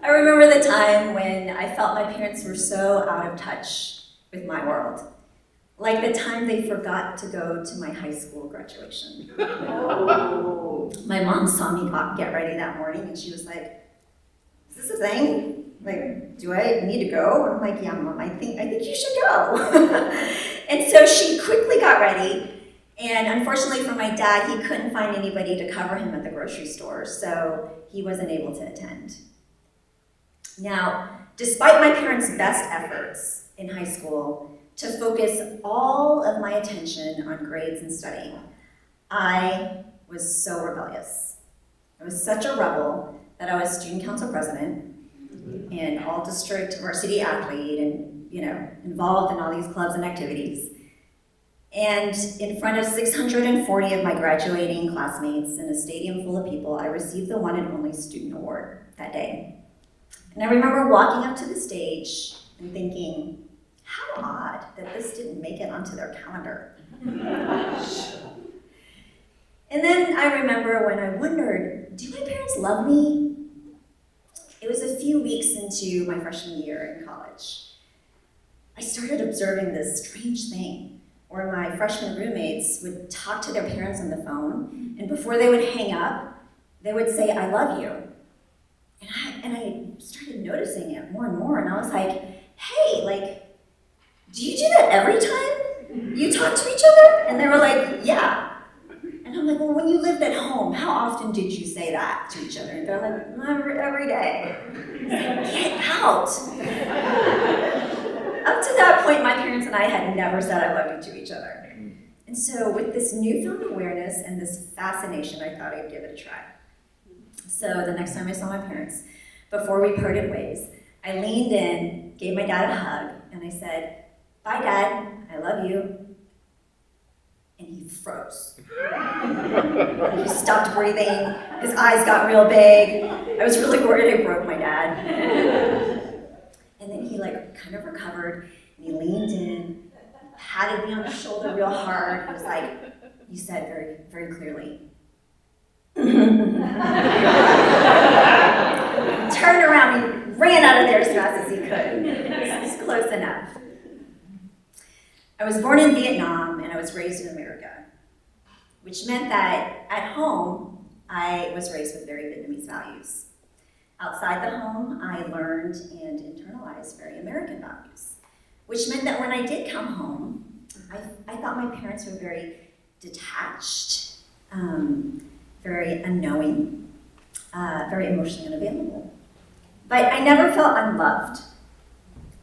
I remember the time when I felt my parents were so out of touch with my world. Like the time they forgot to go to my high school graduation. My mom saw me get ready that morning and she was like, "Is this a thing? Like, do I need to go?" And I'm like, "Yeah, Mom, I think you should go." And so she quickly got ready. And unfortunately for my dad, he couldn't find anybody to cover him at the grocery store, so he wasn't able to attend. Now, despite my parents' best efforts in high school to focus all of my attention on grades and studying, I was so rebellious. I was such a rebel that I was student council president and all-district varsity athlete and, involved in all these clubs and activities. And in front of 640 of my graduating classmates in a stadium full of people, I received the one and only student award that day. And I remember walking up to the stage and thinking, how odd that this didn't make it onto their calendar. And then I remember when I wondered, do my parents love me? It was a few weeks into my freshman year in college. I started observing this strange thing where my freshman roommates would talk to their parents on the phone, and before they would hang up, they would say, "I love you." And I started noticing it more and more, and I was like, hey, do you do that every time you talk to each other? And they were like, "Yeah." And I'm like, "Well, when you lived at home, how often did you say that to each other?" And they're like, every day. I was like, get out. Up to that point, my parents and I had never said "I love you" to each other. And so with this newfound awareness and this fascination, I thought I'd give it a try. So the next time I saw my parents, before we parted ways, I leaned in, gave my dad a hug, and I said, "Bye, Dad, I love you." And he froze. He stopped breathing, his eyes got real big. I was really worried I broke my dad. And then he kind of recovered, and he leaned in, patted me on the shoulder real hard. He was like, "You said very, very clearly." Turned around and ran out of there as fast as he could. It was close enough. I was born in Vietnam and I was raised in America, which meant that at home, I was raised with very Vietnamese values. Outside the home, I learned and internalized very American values, which meant that when I did come home, I thought my parents were very detached, very unknowing, very emotionally unavailable. But I never felt unloved.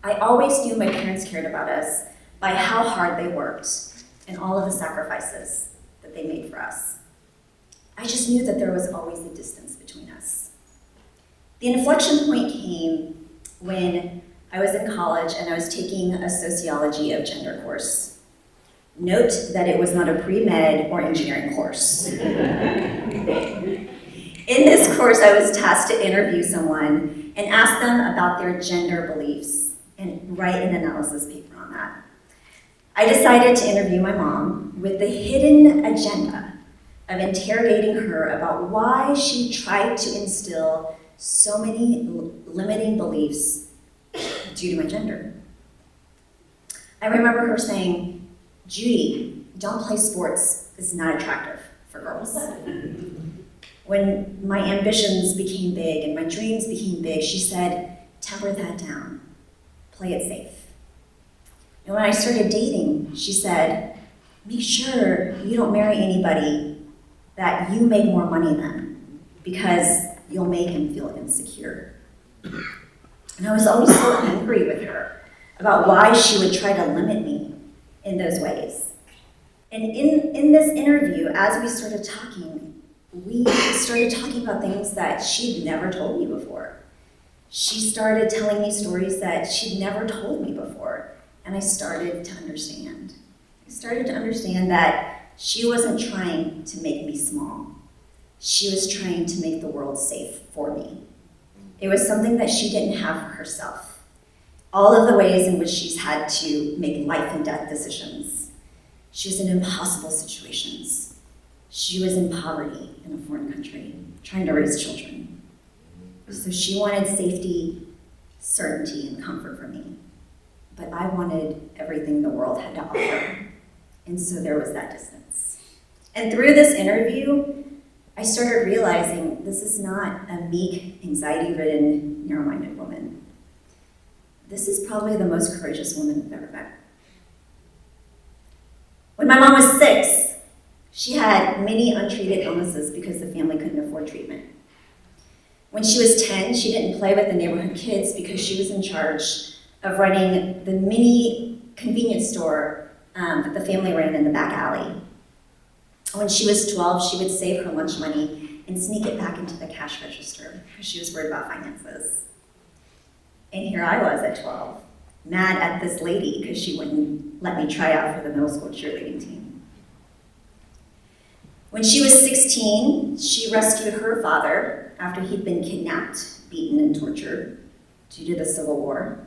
I always knew my parents cared about us by how hard they worked and all of the sacrifices that they made for us. I just knew that there was always a distance between us. The inflection point came when I was in college and I was taking a sociology of gender course. Note that it was not a pre-med or engineering course. In this course, I was tasked to interview someone and ask them about their gender beliefs and write an analysis paper on that. I decided to interview my mom with the hidden agenda of interrogating her about why she tried to instill so many limiting beliefs due to my gender. I remember her saying, "Judy, don't play sports. It's not attractive for girls." When my ambitions became big and my dreams became big, she said, "Temper that down. Play it safe." And when I started dating, she said, "Make sure you don't marry anybody that you make more money than, because you'll make him feel insecure." And I was always so angry with her about why she would try to limit me in those ways. And in this interview, as we started talking, we started talking about things that she'd never told me before. She started telling me stories that she'd never told me before, and I started to understand. I started to understand that she wasn't trying to make me small. She was trying to make the world safe for me. It was something that she didn't have for herself. All of the ways in which she's had to make life and death decisions. She was in impossible situations. She was in poverty in a foreign country, trying to raise children. So she wanted safety, certainty, and comfort for me. But I wanted everything the world had to offer. And so there was that distance. And through this interview, I started realizing this is not a meek, anxiety-ridden, narrow-minded woman. This is probably the most courageous woman I've ever met. When my mom was 6, she had many untreated illnesses because the family couldn't afford treatment. When she was 10, she didn't play with the neighborhood kids because she was in charge of running the mini convenience store that the family ran in the back alley. When she was 12, she would save her lunch money and sneak it back into the cash register because she was worried about finances. And here I was at 12, mad at this lady because she wouldn't let me try out for the middle school cheerleading team. When she was 16, she rescued her father after he'd been kidnapped, beaten, and tortured due to the Civil War.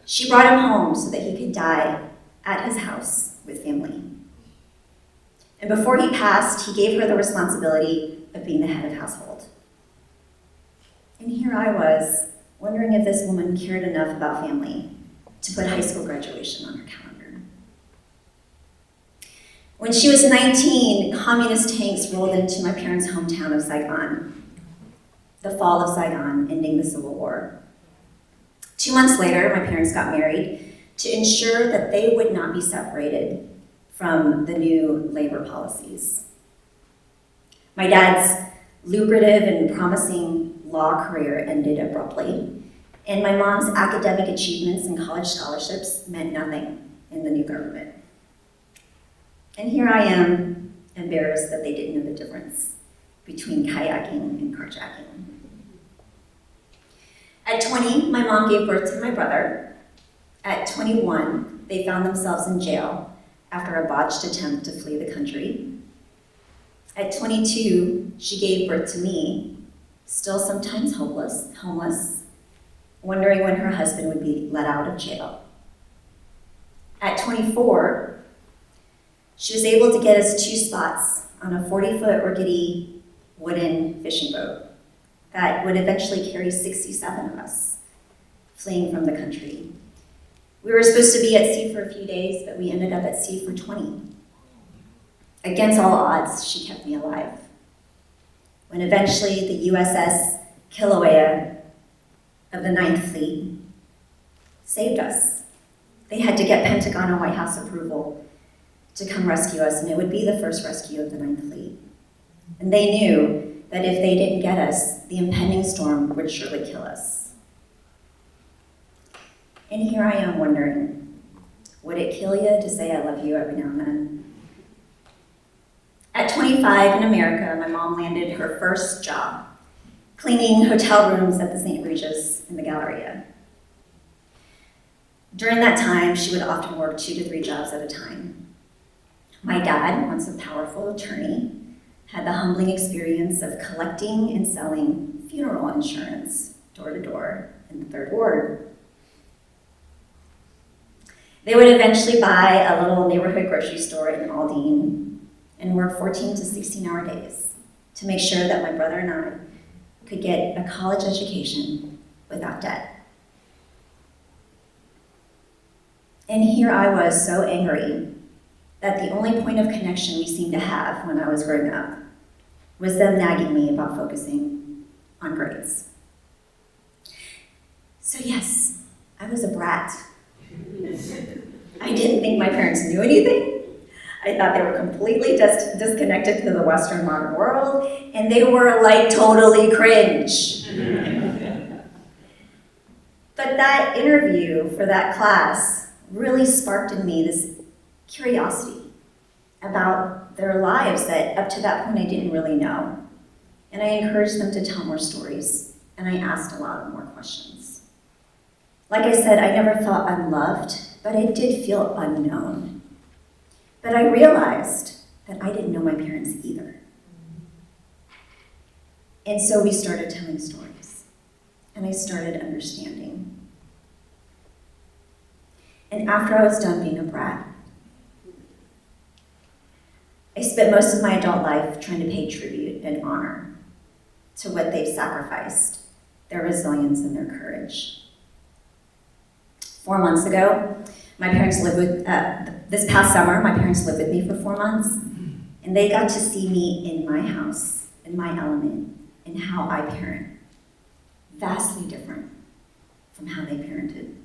She brought him home so that he could die at his house with family. And before he passed, he gave her the responsibility of being the head of household. And here I was, wondering if this woman cared enough about family to put high school graduation on her calendar. When she was 19, communist tanks rolled into my parents' hometown of Saigon, the fall of Saigon, ending the Civil War. 2 months later, my parents got married to ensure that they would not be separated from the new labor policies. My dad's lucrative and promising law career ended abruptly, and my mom's academic achievements and college scholarships meant nothing in the new government. And here I am, embarrassed that they didn't know the difference between kayaking and carjacking. At 20, my mom gave birth to my brother. At 21, they found themselves in jail after a botched attempt to flee the country. At 22, she gave birth to me, still sometimes homeless, wondering when her husband would be let out of jail. At 24, she was able to get us 2 spots on a 40-foot rickety wooden fishing boat that would eventually carry 67 of us fleeing from the country. We were supposed to be at sea for a few days, but we ended up at sea for 20. Against all odds, she kept me alive. When eventually the USS Kilauea of the 9th Fleet saved us. They had to get Pentagon and White House approval to come rescue us, and it would be the first rescue of the 9th Fleet. And they knew that if they didn't get us, the impending storm would surely kill us. And here I am wondering, would it kill you to say I love you every now and then? At 25 in America, my mom landed her first job, cleaning hotel rooms at the St. Regis in the Galleria. During that time, she would often work 2 to 3 jobs at a time. My dad, once a powerful attorney, had the humbling experience of collecting and selling funeral insurance door to door in the 3rd Ward. They would eventually buy a little neighborhood grocery store in Aldine and work 14 to 16-hour days to make sure that my brother and I could get a college education without debt. And here I was so angry that the only point of connection we seemed to have when I was growing up was them nagging me about focusing on grades. So yes, I was a brat. I didn't think my parents knew anything. I thought they were completely disconnected to the Western modern world, and they were like totally cringe. But that interview for that class really sparked in me this curiosity about their lives that up to that point I didn't really know. And I encouraged them to tell more stories, and I asked a lot more questions. Like I said, I never felt unloved, but I did feel unknown. But I realized that I didn't know my parents either. And so we started telling stories, and I started understanding. And after I was done being a brat, I spent most of my adult life trying to pay tribute and honor to what they've sacrificed, their resilience and their courage. 4 months ago, my parents lived with, this past summer, my parents lived with me for 4 months, and they got to see me in my house, in my element, and how I parent. Vastly different from how they parented.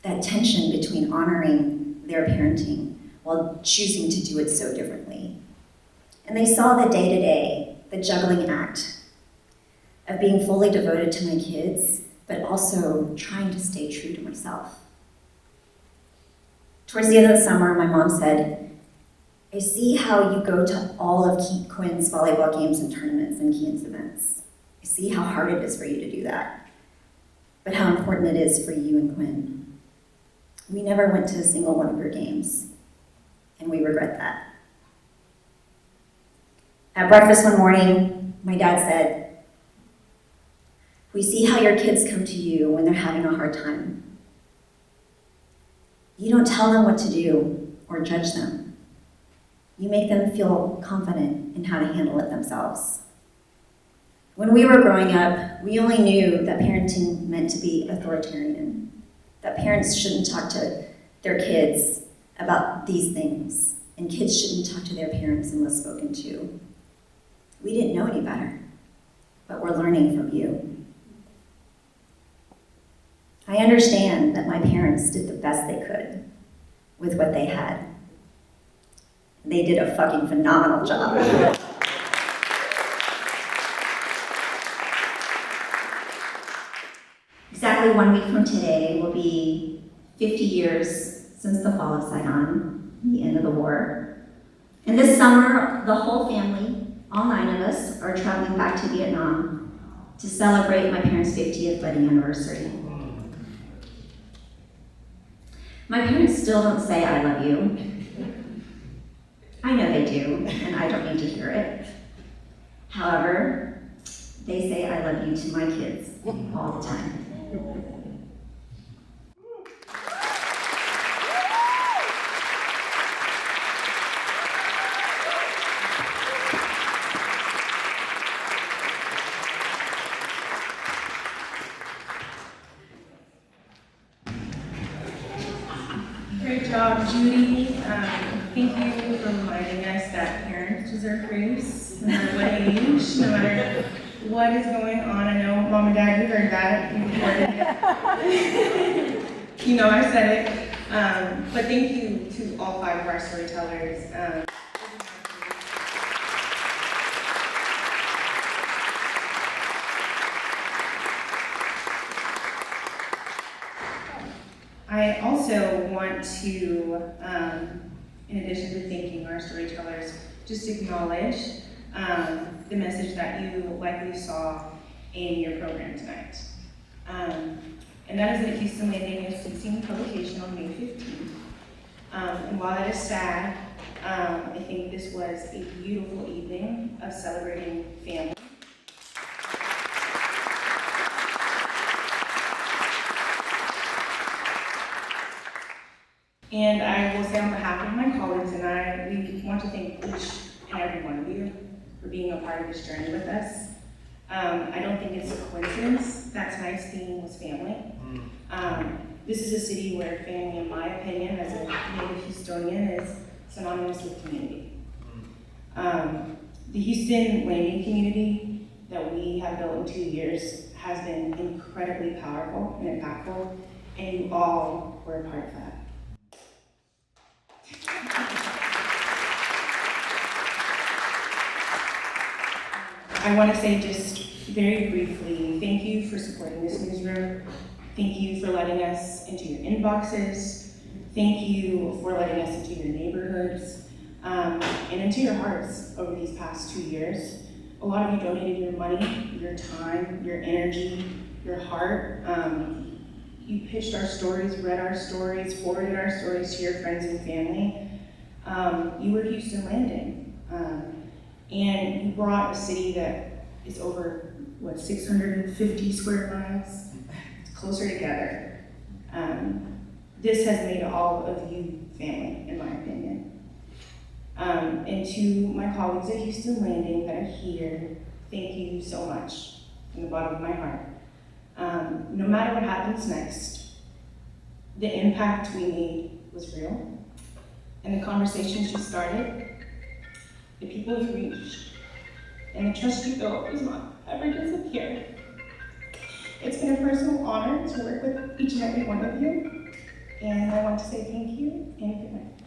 That tension between honoring their parenting while choosing to do it so differently. And they saw the day-to-day, the juggling act of being fully devoted to my kids, but also trying to stay true to myself. Towards the end of the summer, my mom said, I see how you go to all of Quinn's volleyball games and tournaments and Keaton's events. I see how hard it is for you to do that, but how important it is for you and Quinn. We never went to a single one of your games, and we regret that. At breakfast one morning, my dad said, we see how your kids come to you when they're having a hard time. You don't tell them what to do or judge them. You make them feel confident in how to handle it themselves. When we were growing up, we only knew that parenting meant to be authoritarian, that parents shouldn't talk to their kids about these things, and kids shouldn't talk to their parents unless spoken to. We didn't know any better, but we're learning from you. I understand that my parents did the best they could with what they had. They did a fucking phenomenal job. Exactly 1 week from today will be 50 years since the fall of Saigon, the end of the war. And this summer, the whole family, all 9 of us, are traveling back to Vietnam to celebrate my parents' 50th wedding anniversary. My parents still don't say I love you. I know they do, and I don't need to hear it. However, they say I love you to my kids all the time. Great job, Judy. Thank you for reminding us that parents deserve grace, no matter what age, no matter what is going on. I know, Mom and Dad, you heard that. You heard it. You know I said it. But thank you to all 5 of our storytellers. I also want to, in addition to thanking our storytellers, just acknowledge the message that you likely saw in your program tonight. And that is that Houston Landing is ceasing publication on May 15th. And while that is sad, I think this was a beautiful evening of celebrating family. And I will say on behalf of my colleagues and I, we want to thank each and every one of you for being a part of this journey with us. I don't think it's a coincidence that tonight's theme was family. This is a city where family, in my opinion, as a native Houstonian, is synonymous with community. The Houston Landing community that we have built in 2 years has been incredibly powerful and impactful, and you all were a part of that. I want to say just very briefly, thank you for supporting this newsroom. Thank you for letting us into your inboxes. Thank you for letting us into your neighborhoods. and into your hearts over these past 2 years. A lot of you donated your money, your time, your energy, your heart. You pitched our stories, read our stories, forwarded our stories to your friends and family. You were Houston Landing. And you brought a city that is over, 650 square miles? It's closer together. This has made all of you family, in my opinion. And to my colleagues at Houston Landing that are here, thank you so much from the bottom of my heart. No matter what happens next, the impact we made was real, and the conversations you started, the people you reached, and the trust you built is not ever disappear. It's been a personal honor to work with each and every one of you, and I want to say thank you and good night.